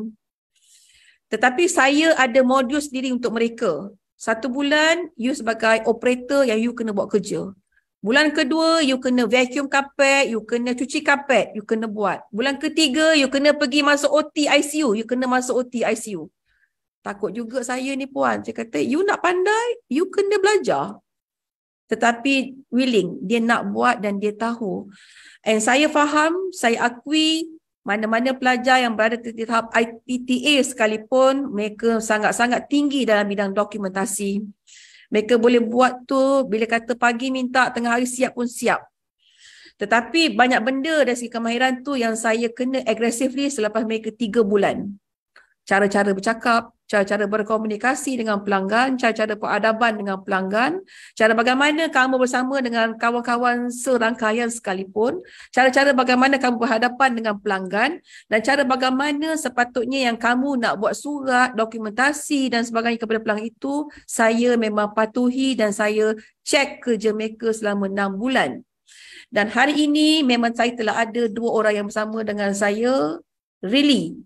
Tetapi saya ada modul sendiri untuk mereka. 1 bulan, you sebagai operator yang you kena buat kerja. Bulan kedua, you kena vacuum kapet, you kena cuci kapet, you kena buat. Bulan ketiga, you kena pergi masuk OT ICU, you kena masuk OT ICU. Takut juga saya ni Puan. Saya kata, you nak pandai, you kena belajar. tetapi willing, dia nak buat dan dia tahu. And saya faham, saya akui mana-mana pelajar yang berada di tahap IPTA sekalipun, mereka sangat-sangat tinggi dalam bidang dokumentasi. Mereka boleh buat tu bila kata pagi minta, tengah hari siap pun siap. Tetapi banyak benda dari segi kemahiran tu yang saya kena aggressively selepas mereka 3 bulan. Cara-cara bercakap, cara-cara berkomunikasi dengan pelanggan, cara-cara peradaban dengan pelanggan, cara bagaimana kamu bersama dengan kawan-kawan serangkaian sekalipun, cara-cara bagaimana kamu berhadapan dengan pelanggan, dan cara bagaimana sepatutnya yang kamu nak buat surat, dokumentasi dan sebagainya kepada pelanggan itu, saya memang patuhi dan saya cek kerja mereka selama 6 bulan. Dan hari ini memang saya telah ada 2 orang yang bersama dengan saya, really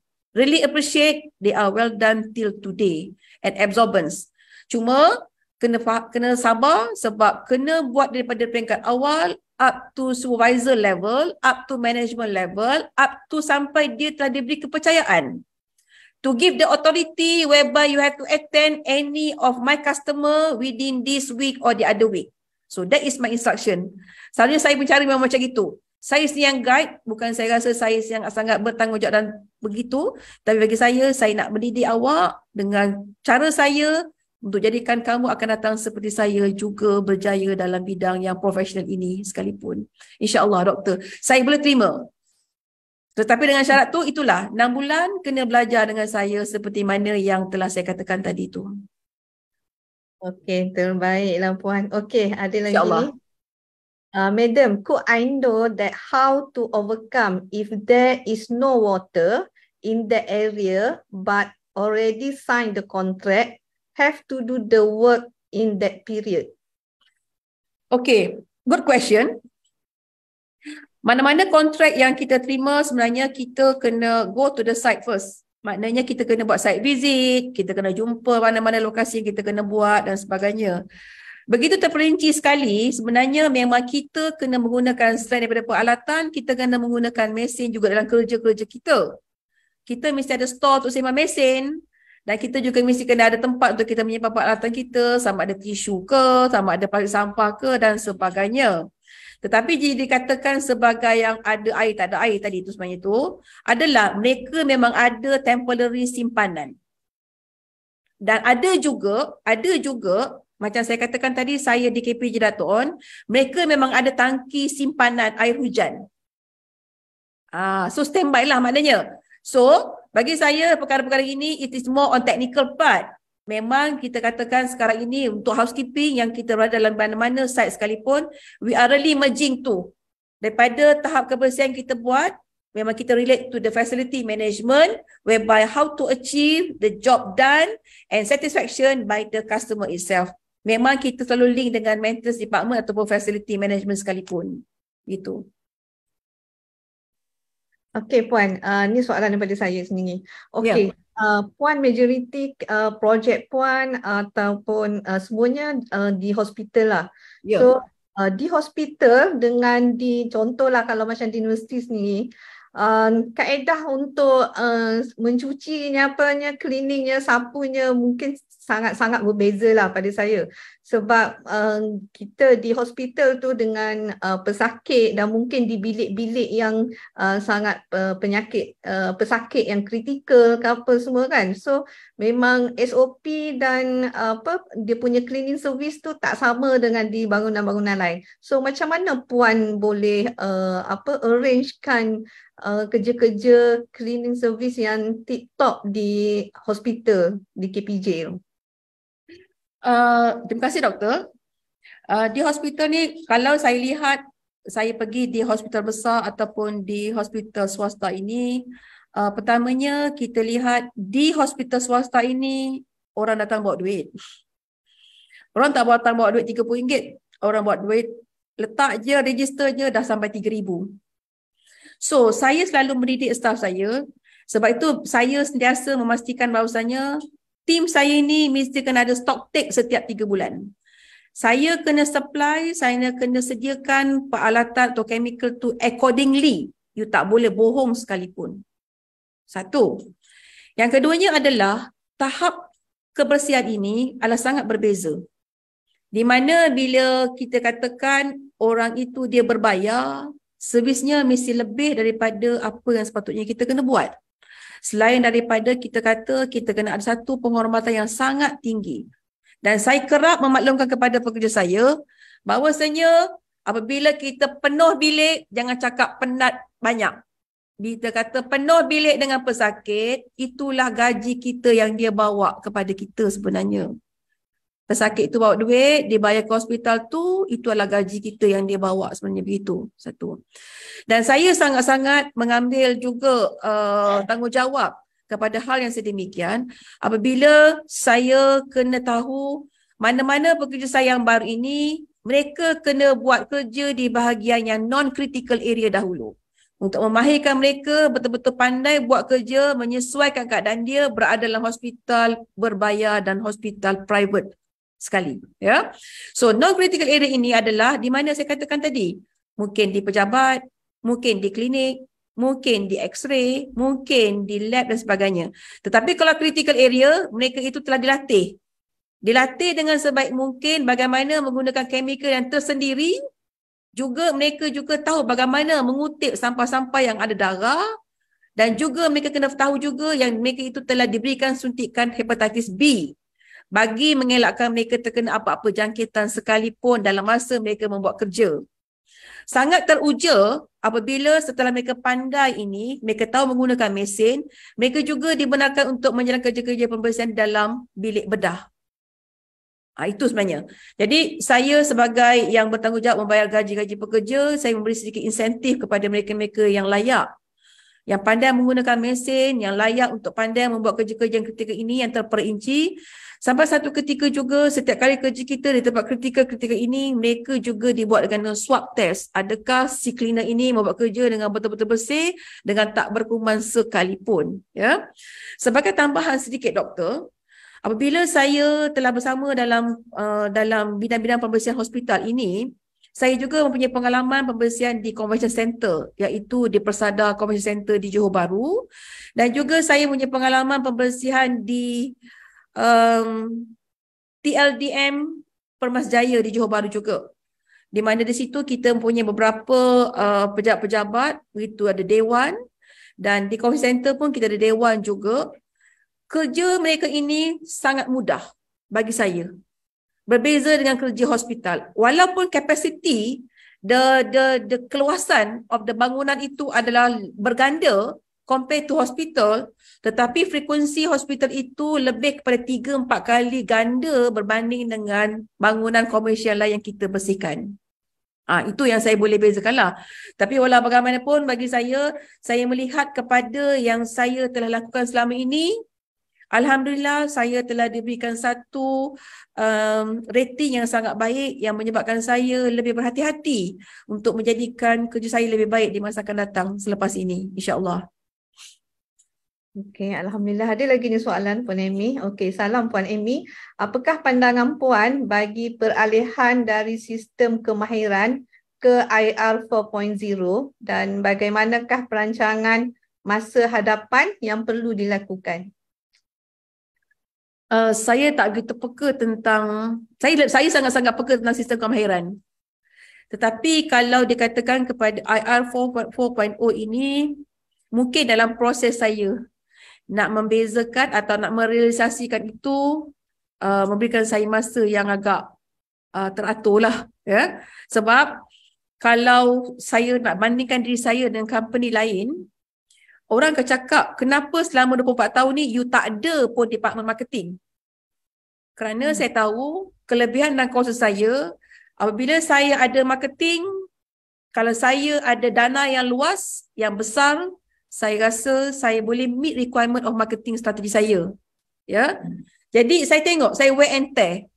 appreciate, they are well done till today and absorbance. Cuma kena sabar sebab kena buat daripada peringkat awal up to supervisor level, up to management level, up to sampai dia telah diberi kepercayaan. To give the authority whereby you have to attend any of my customer within this week or the other week. So that is my instruction. Selalunya saya mencari memang macam itu. Saya yang guide, bukan saya rasa saya yang sangat bertanggungjawab dan begitu. Tapi bagi saya nak mendidik awak dengan cara saya untuk jadikan kamu akan datang seperti saya juga berjaya dalam bidang yang profesional ini sekalipun. InsyaAllah doktor, saya boleh terima. Tetapi dengan syarat tu itulah, 6 bulan kena belajar dengan saya seperti mana yang telah saya katakan tadi tu. Okey, terbaiklah Puan. Okey, ada lagi InsyaAllah. ni. Madam, could I know that how to overcome if there is no water in the area but already signed the contract, have to do the work in that period? Okay, good question. Mana-mana kontrak yang kita terima sebenarnya kita kena go to the site first. Maknanya kita kena buat site visit, kita kena jumpa mana-mana lokasi yang kita kena buat dan sebagainya. Begitu terperinci sekali, sebenarnya memang kita kena menggunakan selain daripada peralatan, kita kena menggunakan mesin juga dalam kerja-kerja kita. Kita mesti ada store untuk semak mesin dan kita juga mesti kena ada tempat untuk kita menyimpan peralatan kita, sama ada tisu ke, sama ada plastik sampah ke dan sebagainya. Tetapi jika dikatakan sebagai yang ada air, tak ada air tadi itu sebenarnya itu adalah mereka memang ada temporary simpanan. Dan ada juga macam saya katakan tadi, saya di KPJ Dato' On, mereka memang ada tangki simpanan air hujan. So standby lah maknanya. So bagi saya perkara-perkara ini it is more on technical part. Memang kita katakan sekarang ini untuk housekeeping yang kita berada dalam mana-mana site sekalipun, we are really merging tu. Daripada tahap kebersihan kita buat, memang kita relate to the facility management whereby how to achieve the job done and satisfaction by the customer itself. Memang kita selalu link dengan maintenance department ataupun facility management sekalipun. Gitu. Okey Puan, ni soalan daripada saya sendiri. Okey. Puan majoriti projek Puan ataupun semuanya di hospital lah. So di hospital dengan di contohlah kalau macam di universiti sendiri, kaedah untuk mencucinya, apanya, cleaningnya, sapunya mungkin sangat-sangat berbeza lah pada saya. Sebab kita di hospital tu dengan pesakit dan mungkin di bilik-bilik yang sangat penyakit, pesakit yang kritikal ke apa semua kan. So memang SOP dan dia punya cleaning service tu tak sama dengan di bangunan-bangunan lain. So macam mana Puan boleh arrangekan kerja-kerja cleaning service yang tip-top di hospital di KPJ tu? Terima kasih doktor. Di hospital ni kalau saya lihat, saya pergi di hospital besar ataupun di hospital swasta ini, pertamanya kita lihat di hospital swasta ini orang datang bawa duit. Orang tak datang bawa duit RM30, orang bawa duit letak je registernya dah sampai RM3,000. So saya selalu mendidik staf saya, sebab itu saya sentiasa memastikan bahawasanya tim saya ni mesti kena ada stock take setiap 3 bulan. Saya kena supply, saya kena sediakan peralatan atau chemical tu accordingly. You tak boleh bohong sekalipun. Satu. Yang keduanya adalah tahap kebersihan ini adalah sangat berbeza. Di mana bila kita katakan orang itu dia berbayar, servisnya mesti lebih daripada apa yang sepatutnya kita kena buat. Selain daripada kita kata kita kena ada satu penghormatan yang sangat tinggi. Dan saya kerap memaklumkan kepada pekerja saya bahawasanya apabila kita penuh bilik, jangan cakap penat banyak. Bila kata penuh bilik dengan pesakit, itulah gaji kita yang dia bawa kepada kita sebenarnya. Pesakit tu bawa duit, dia bayar ke hospital tu, itu adalah gaji kita yang dia bawa sebenarnya, begitu. Satu. Dan saya sangat-sangat mengambil juga tanggungjawab kepada hal yang sedemikian apabila saya kena tahu mana-mana pekerja saya yang baru ini, mereka kena buat kerja di bahagian yang non-critical area dahulu. Untuk memahirkan mereka betul-betul pandai buat kerja, menyesuaikan keadaan dia berada dalam hospital berbayar dan hospital private sekali. Ya. So non-critical area ini adalah di mana saya katakan tadi, mungkin di pejabat, mungkin di klinik, mungkin di x-ray, mungkin di lab dan sebagainya. Tetapi kalau critical area, mereka itu telah dilatih. Dilatih dengan sebaik mungkin bagaimana menggunakan chemical yang tersendiri. Juga mereka juga tahu bagaimana mengutip sampah-sampah yang ada darah. Dan juga mereka kena tahu juga yang mereka itu telah diberikan suntikan hepatitis B. Bagi mengelakkan mereka terkena apa-apa jangkitan sekalipun dalam masa mereka membuat kerja. Sangat teruja apabila setelah mereka pandai ini, mereka tahu menggunakan mesin, mereka juga dibenarkan untuk menjalankan kerja-kerja pembersihan dalam bilik bedah. Itu sebenarnya. Jadi saya sebagai yang bertanggungjawab membayar gaji-gaji pekerja, saya memberi sedikit insentif kepada mereka-mereka yang layak, yang pandai menggunakan mesin, yang layak untuk pandai membuat kerja-kerja yang ketika ini yang terperinci. Sampai satu ketika juga setiap kali kerja kita di tempat kritikal ini, mereka juga dibuat dengan swab test. Adakah si cleaner ini membuat kerja dengan betul-betul bersih, dengan tak berkuman sekalipun. Ya. Sebagai tambahan sedikit, doktor, apabila saya telah bersama dalam bidang-bidang pembersihan hospital ini, saya juga mempunyai pengalaman pembersihan di Convention Center, iaitu di Persada Convention Center di Johor Bahru. Dan juga saya mempunyai pengalaman pembersihan di TLDM Permasjaya di Johor Bahru juga. Di mana di situ kita mempunyai beberapa pejabat-pejabat, itu ada dewan. Dan di Convention Center pun kita ada dewan juga. Kerja mereka ini sangat mudah bagi saya. Berbeza dengan kerja hospital. Walaupun kapasiti, the keluasan of the bangunan itu adalah berganda compared to hospital, tetapi frekuensi hospital itu lebih kepada 3-4 kali ganda berbanding dengan bangunan komersial lain yang kita bersihkan. Itu yang saya boleh bezakanlah. Tapi walau bagaimanapun bagi saya melihat kepada yang saya telah lakukan selama ini, alhamdulillah saya telah diberikan satu rating yang sangat baik yang menyebabkan saya lebih berhati-hati untuk menjadikan kerja saya lebih baik di masa akan datang selepas ini, insya-Allah. Okey, alhamdulillah. Ada lagi ni soalan Puan Amy. Okey, salam Puan Amy. Apakah pandangan Puan bagi peralihan dari sistem kemahiran ke IR 4.0 dan bagaimanakah perancangan masa hadapan yang perlu dilakukan? Saya tak begitu peka tentang, saya sangat-sangat peka tentang sistem kemahiran. Tetapi kalau dikatakan kepada IR 4.0 ini, mungkin dalam proses saya nak membezakan atau nak merealisasikan itu, memberikan saya masa yang agak teratur lah. Ya? Sebab kalau saya nak bandingkan diri saya dengan company lain, orang akan cakap, kenapa selama 24 tahun ni you tak ada pun department marketing? Kerana saya tahu kelebihan dan kuasa saya, apabila saya ada marketing, kalau saya ada dana yang luas, yang besar, saya rasa saya boleh meet requirement of marketing strategi saya. Ya. Jadi saya tengok, saya wear and tear.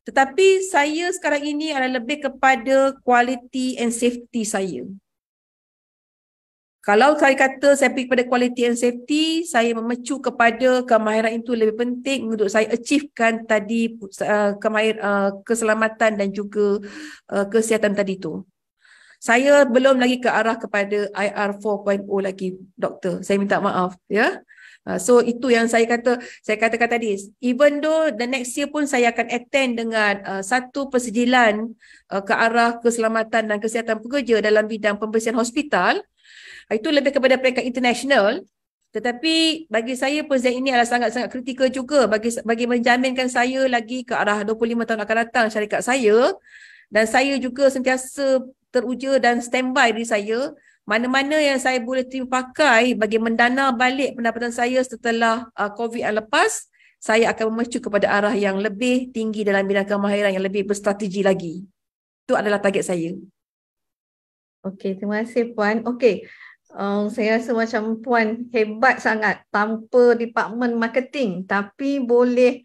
Tetapi saya sekarang ini adalah lebih kepada quality and safety saya. Kalau saya kata saya pergi kepada quality and safety, saya memecu kepada kemahiran itu lebih penting untuk saya achievekan tadi keselamatan dan juga kesihatan tadi tu. Saya belum lagi ke arah kepada IR 4.0 lagi, doktor. Saya minta maaf, ya. So itu yang saya katakan tadi, even though the next year pun saya akan attend dengan satu persijilan ke arah keselamatan dan kesihatan pekerja dalam bidang pembersihan hospital, itu lebih kepada peringkat international. Tetapi bagi saya projek ini adalah sangat-sangat kritikal juga bagi menjaminkan saya lagi ke arah 25 tahun akan datang syarikat saya, dan saya juga sentiasa teruja dan standby diri saya. Mana-mana yang saya boleh terima pakai bagi mendana balik pendapatan saya setelah COVID yang lepas, saya akan memacu kepada arah yang lebih tinggi dalam bidang kemahiran yang lebih berstrategi lagi. Itu adalah target saya. Okey, terima kasih Puan. Okey, saya rasa macam Puan hebat sangat tanpa department marketing, tapi boleh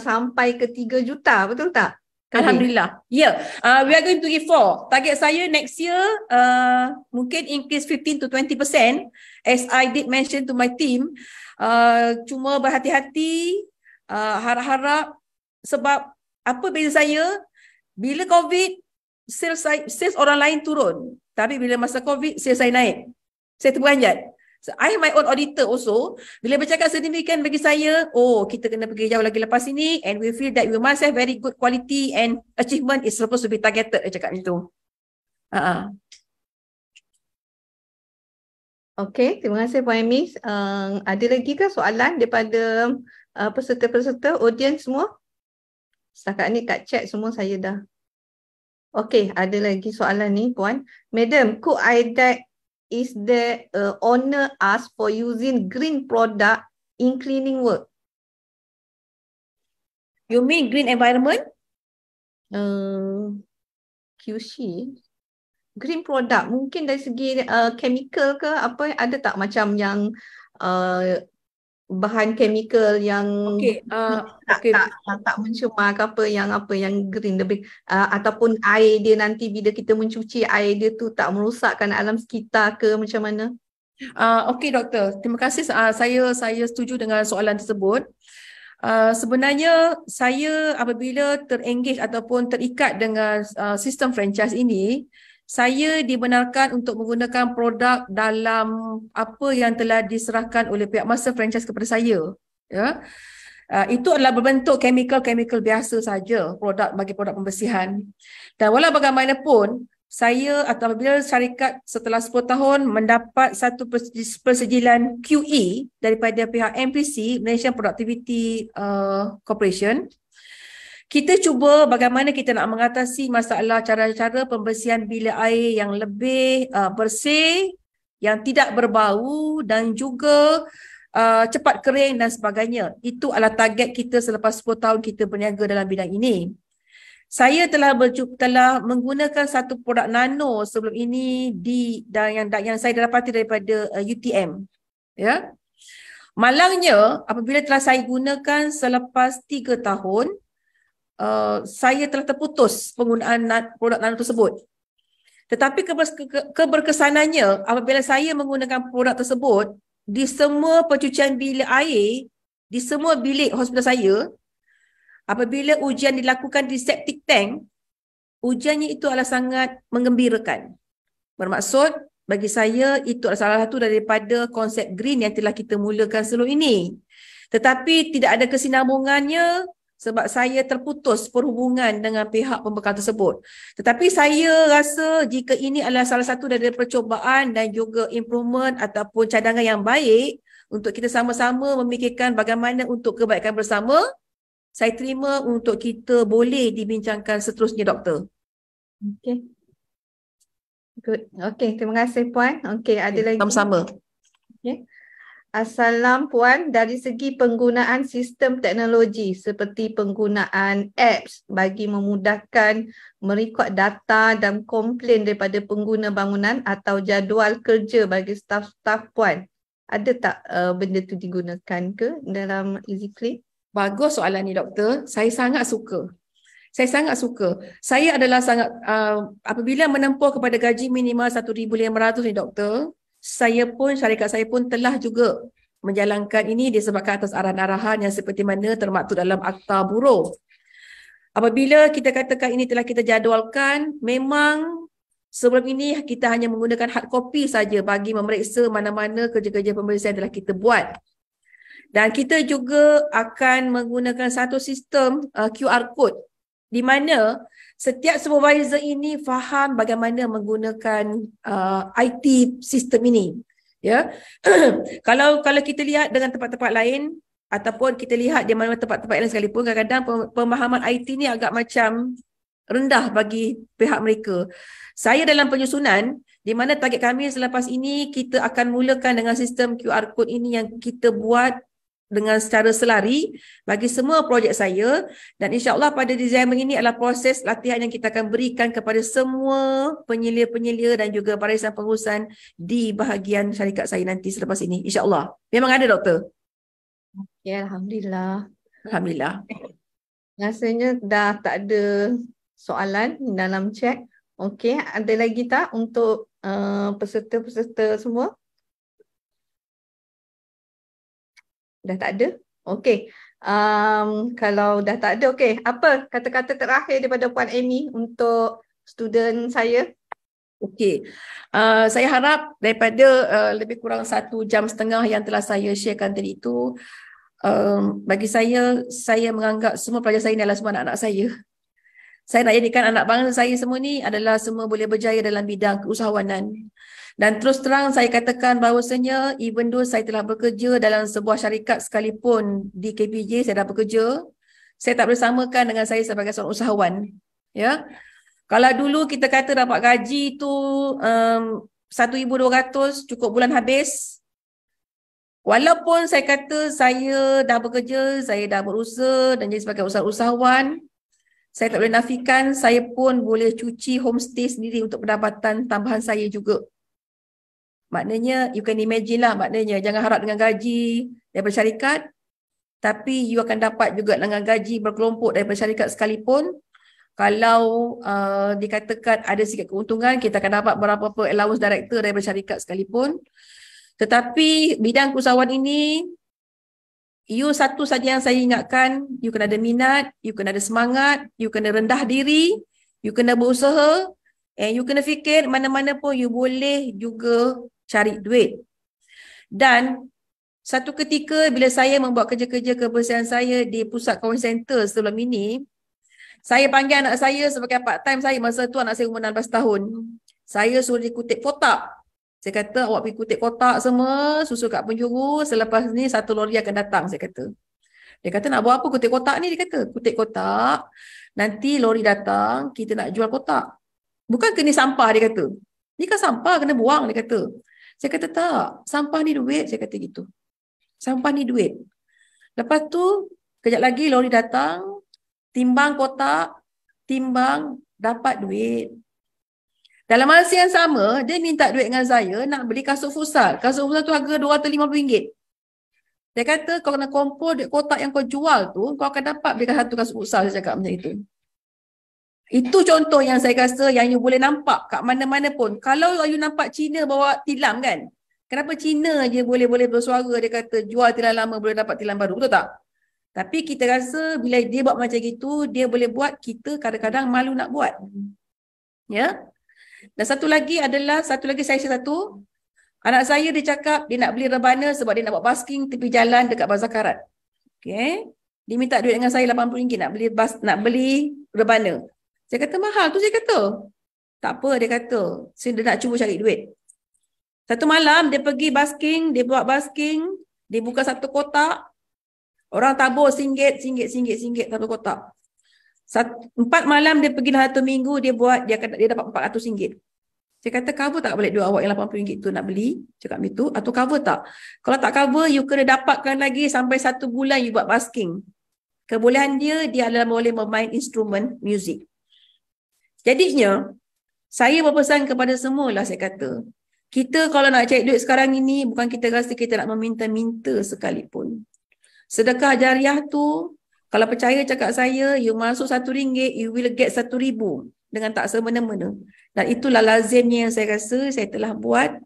sampai ke 3 juta, betul tak? Alhamdulillah. Yeah. We are going to give 4. Target saya next year mungkin increase 15 to 20%, as I did mention to my team. Cuma berhati-hati, harap-harap, sebab apa beza saya, bila COVID, sales orang lain turun. Tapi bila masa COVID, sales saya naik. Saya terperanjat. So, I have my own auditor also. Bila bercakap sedemikian bagi saya, kita kena pergi jauh lagi lepas ini, and we feel that we must have very good quality and achievement is supposed to be targeted. Dia cakap macam tu. Okey, terima kasih Puan Amy. Ada lagi ke soalan daripada peserta-peserta, audiens semua? Setakat ni kat chat semua saya dah. Okey, ada lagi soalan ni Puan. Madam, could I that is there honor us for using green product in cleaning work? You mean green environment? QC. Green product mungkin dari segi chemical ke apa, ada tak macam yang bahan chemical yang tak mencemar ke apa yang green lebih, ataupun air dia nanti bila kita mencuci air dia tu tak merosakkan alam sekitar ke macam mana? Okey doktor, terima kasih. Saya setuju dengan soalan tersebut. Sebenarnya saya apabila terengage ataupun terikat dengan sistem franchise ini, saya dibenarkan untuk menggunakan produk dalam apa yang telah diserahkan oleh pihak master franchise kepada saya. Ya. Itu adalah berbentuk chemical biasa saja, bagi produk pembersihan. Dan walau bagaimanapun, saya atau apabila syarikat setelah 10 tahun mendapat satu persejilan QE daripada pihak MPC, Malaysian Productivity Corporation, kita cuba bagaimana kita nak mengatasi masalah cara-cara pembersihan bilik air yang lebih bersih, yang tidak berbau dan juga cepat kering dan sebagainya. Itu adalah target kita selepas 10 tahun kita berniaga dalam bidang ini. Saya telah menggunakan satu produk nano sebelum ini yang saya dapati daripada UTM. Ya. Malangnya apabila telah saya gunakan selepas 3 tahun, saya telah terputus penggunaan produk nano tersebut. Tetapi keberkesanannya apabila saya menggunakan produk tersebut di semua pencucian bilik air, di semua bilik hospital saya, apabila ujian dilakukan di septic tank, ujiannya itu adalah sangat menggembirakan. Bermaksud bagi saya itu adalah salah satu daripada konsep green yang telah kita mulakan sebelum ini. Tetapi tidak ada kesinambungannya sebab saya terputus perhubungan dengan pihak pembekal tersebut. Tetapi saya rasa jika ini adalah salah satu dari percubaan dan juga improvement ataupun cadangan yang baik untuk kita sama-sama memikirkan bagaimana untuk kebaikan bersama, saya terima untuk kita boleh dibincangkan seterusnya, Doktor. Okey. Good. Okey, terima kasih Puan. Okey, ada lagi. Sama-sama. Okey. Assalam Puan, dari segi penggunaan sistem teknologi seperti penggunaan apps bagi memudahkan merekod data dan komplain daripada pengguna bangunan atau jadual kerja bagi staf-staf Puan, ada tak benda tu digunakan ke dalam EasyClean? Bagus soalan ni Doktor, saya sangat suka. Saya adalah sangat apabila menempuh kepada gaji minimal 1,500 ni Doktor, syarikat saya pun telah juga menjalankan ini disebabkan atas arahan-arahan yang seperti mana termaktub dalam akta buruh. Apabila kita katakan ini telah kita jadualkan, memang sebelum ini kita hanya menggunakan hard copy saja bagi memeriksa mana-mana kerja-kerja pembersihan telah kita buat. Dan kita juga akan menggunakan satu sistem QR code di mana setiap supervisor ini faham bagaimana menggunakan IT sistem ini. Ya. Kalau kita lihat dengan tempat-tempat lain ataupun kita lihat di mana tempat-tempat lain sekalipun, kadang-kadang pemahaman IT ni agak macam rendah bagi pihak mereka. Saya dalam penyusunan, di mana target kami selepas ini kita akan mulakan dengan sistem QR code ini yang kita buat dengan secara selari bagi semua projek saya, dan insya-Allah pada Disember ini adalah proses latihan yang kita akan berikan kepada semua penyelia-penyelia dan juga barisan pengurusan di bahagian syarikat saya nanti selepas ini, insya-Allah. Memang ada, Doktor? Ya, Alhamdulillah. Alhamdulillah. Rasanya dah tak ada soalan dalam chat. Okey, ada lagi tak untuk peserta-peserta semua? Dah tak ada? Okey. Kalau dah tak ada, okey. Apa kata-kata terakhir daripada Puan Amy untuk student saya? Okey. Saya harap daripada lebih kurang 1.5 jam yang telah saya sharekan tadi itu, bagi saya menganggap semua pelajar saya ni adalah semua anak-anak saya. Saya nak jadikan anak bangsa saya semua ni adalah semua boleh berjaya dalam bidang keusahawanan. Dan terus terang saya katakan bahawasanya even though saya telah bekerja dalam sebuah syarikat sekalipun di KPJ, saya dah bekerja, saya tak boleh samakan dengan saya sebagai seorang usahawan. Ya. Kalau dulu kita kata dapat gaji tu 1,200 cukup bulan habis. Walaupun saya kata saya dah bekerja, saya dah berusaha dan jadi sebagai usahawan, saya tak boleh nafikan saya pun boleh cuci homestay sendiri untuk pendapatan tambahan saya juga. Maknanya, you can imagine lah, maknanya jangan harap dengan gaji daripada syarikat, tapi you akan dapat juga dengan gaji berkelompok daripada syarikat sekalipun. Kalau dikatakan ada sikit keuntungan, kita akan dapat berapa allowance director daripada syarikat sekalipun. Tetapi bidang keusahawan ini, you satu saja yang saya ingatkan, you kena ada minat, you kena ada semangat, you kena rendah diri, you kena berusaha, and you kena fikir mana-mana pun you boleh juga cari duit. Dan satu ketika bila saya membuat kerja-kerja kebersihan saya di pusat kawan center sebelum ini, saya panggil anak saya sebagai part time saya, masa tu anak saya umur 16 tahun. Saya suruh dia kutip kotak. Saya kata awak pergi kutip kotak semua, susul kat penjuru, selepas ni satu lori akan datang, saya kata. Dia kata nak buat apa kutip kotak ni? Dia kata kutip kotak, nanti lori datang, kita nak jual kotak. Bukan kena sampah, dia kata. Ni kan sampah, kena buang, dia kata. Saya kata tak, sampah ni duit, saya kata gitu. Sampah ni duit. Lepas tu, kejap lagi lori datang, timbang kotak, timbang, dapat duit. Dalam masa yang sama, dia minta duit dengan saya nak beli kasut futsal. Kasut futsal tu harga RM250. Dia kata, kau kena kumpul duit kotak yang kau jual tu, kau akan dapat beli satu kasut futsal, saya cakap macam itu. Itu contoh yang saya rasa yang you boleh nampak kat mana-mana pun. Kalau you nampak Cina bawa tilam kan, kenapa Cina je boleh bersuara, dia kata jual tilam lama boleh dapat tilam baru, betul tak? Tapi kita rasa bila dia buat macam gitu, dia boleh buat kita kadang-kadang malu nak buat. Ya. Dan satu lagi saya share satu. Anak saya dia cakap dia nak beli rebana sebab dia nak buat basking tepi jalan dekat Bazar Karat. Okay. Dia minta duit dengan saya RM80 nak beli rebana. Saya kata mahal tu, saya kata. Tak apa, dia kata. Dia nak cuba cari duit. Satu malam dia pergi basking, dia buat basking, dia buka satu kotak. Orang tabur RM1 satu kotak. 4 malam dia pergi dalam 1 minggu, dia dapat RM400. Saya kata cover tak balik duit awak yang RM80 tu nak beli? Cakap begitu. Atau cover tak? Kalau tak cover, you kena dapatkan lagi sampai 1 bulan you buat basking. Kebolehan dia adalah boleh memain instrumen muzik. Jadinya, saya berpesan kepada semualah, saya kata, kita kalau nak cari duit sekarang ini, bukan kita rasa kita nak meminta-minta sekalipun. Sedekah jariah tu, kalau percaya cakap saya, you masuk RM1, you will get RM1,000 dengan tak semena-mena. Dan itulah lazimnya yang saya rasa saya telah buat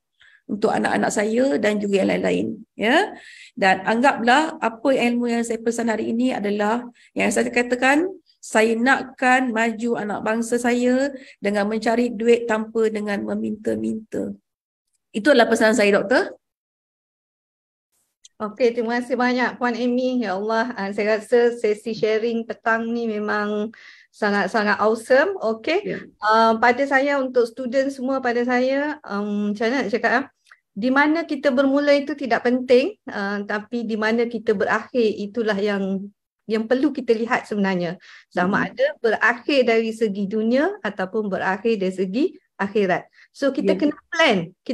untuk anak-anak saya dan juga yang lain-lain. Ya? Dan anggaplah apa ilmu yang saya pesan hari ini adalah yang saya katakan, saya nakkan maju anak bangsa saya dengan mencari duit tanpa dengan meminta-minta. Itu adalah pesanan saya, Doktor. Okey, terima kasih banyak Puan Amy. Ya Allah, saya rasa sesi sharing petang ni memang sangat-sangat awesome. Okey, Ya. pada saya, untuk student semua, pada saya, macam mana nak cakap, di mana kita bermula itu tidak penting, tapi di mana kita berakhir itulah yang perlu kita lihat sebenarnya. Sama ada berakhir dari segi dunia ataupun berakhir dari segi akhirat. So kita Ya.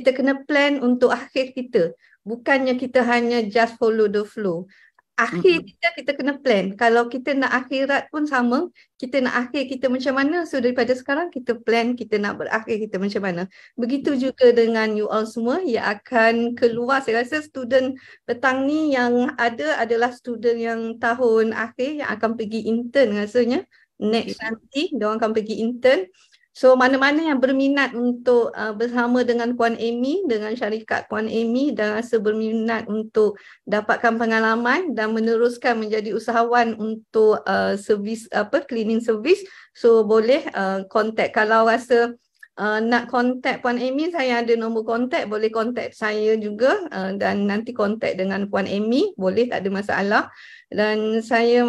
kena plan untuk akhir kita. Bukannya kita hanya just follow the flow. Akhir kita kena plan. Kalau kita nak akhirat pun sama, kita nak akhir kita macam mana. So daripada sekarang kita plan kita nak berakhir kita macam mana. Begitu juga dengan you all semua yang akan keluar. Saya rasa student petang ni yang ada adalah student yang tahun akhir yang akan pergi intern rasanya. Next nanti diorang akan pergi intern. So mana-mana yang berminat untuk bersama dengan Puan Amy, dengan syarikat Puan Amy dan rasa berminat untuk dapatkan pengalaman dan meneruskan menjadi usahawan untuk servis cleaning service, so boleh contact. Kalau rasa nak contact Puan Amy, saya ada nombor contact, boleh contact saya juga, dan nanti contact dengan Puan Amy, boleh, tak ada masalah. Dan saya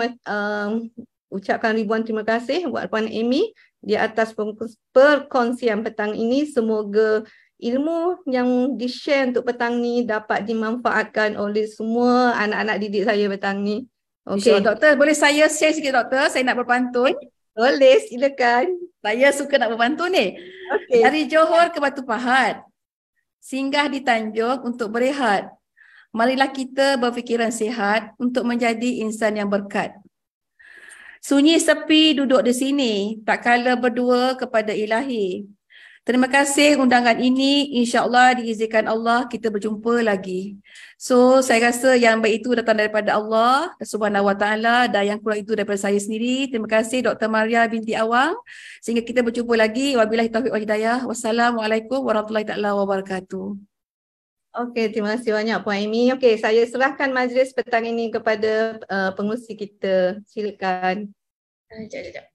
ucapkan ribuan terima kasih buat Puan Amy di atas perkongsian petang ini. Semoga ilmu yang di-share untuk petang ni dapat dimanfaatkan oleh semua anak-anak didik saya petang ni. Okey. Doktor, boleh saya share sikit doktor? Saya nak berpantun. Boleh, silakan. Saya suka nak berpantun ni. Okey. Dari Johor ke Batu Pahat, singgah di Tanjung untuk berehat. Marilah kita berfikiran sihat untuk menjadi insan yang berkat. Sunyi sepi duduk di sini, tak kala berdua kepada ilahi. Terima kasih undangan ini, insya-Allah diizinkan Allah kita berjumpa lagi. So, saya rasa yang baik itu datang daripada Allah Subhanahu Wa Taala dan yang kurang itu daripada saya sendiri. Terima kasih Dr. Maria binti Awang. Sehingga kita berjumpa lagi. Wabillahi taufiq wal hidayah. Wassalamualaikum warahmatullahi taala wabarakatuh. Okey, terima kasih banyak Puan Amy. Okey, saya serahkan majlis petang ini kepada pengurusi kita. Silakan. Sekejap.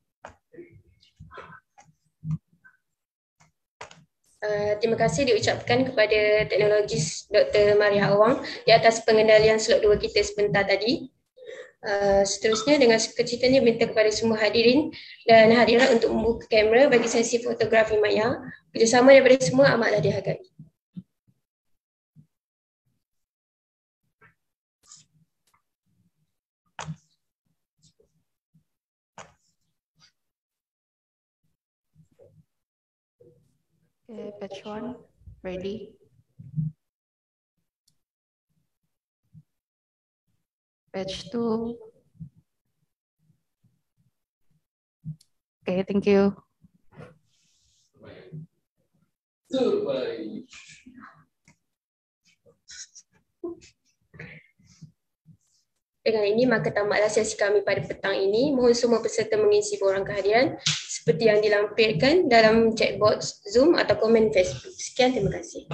Terima kasih diucapkan kepada teknologis Dr. Maria Awang di atas pengendalian slot 2 kita sebentar tadi. Seterusnya dengan sukacitanya minta kepada semua hadirin dan hadirat untuk membuka kamera bagi sesi fotografi maya. Kerjasama daripada semua amatlah dihargai. Okay, batch 1, ready. Batch 2. Okay, thank you. Dengan ini maka tamatlah sesi kami pada petang ini. Mohon semua peserta mengisi borang kehadiran seperti yang dilampirkan dalam chat box Zoom atau komen Facebook. Sekian, terima kasih.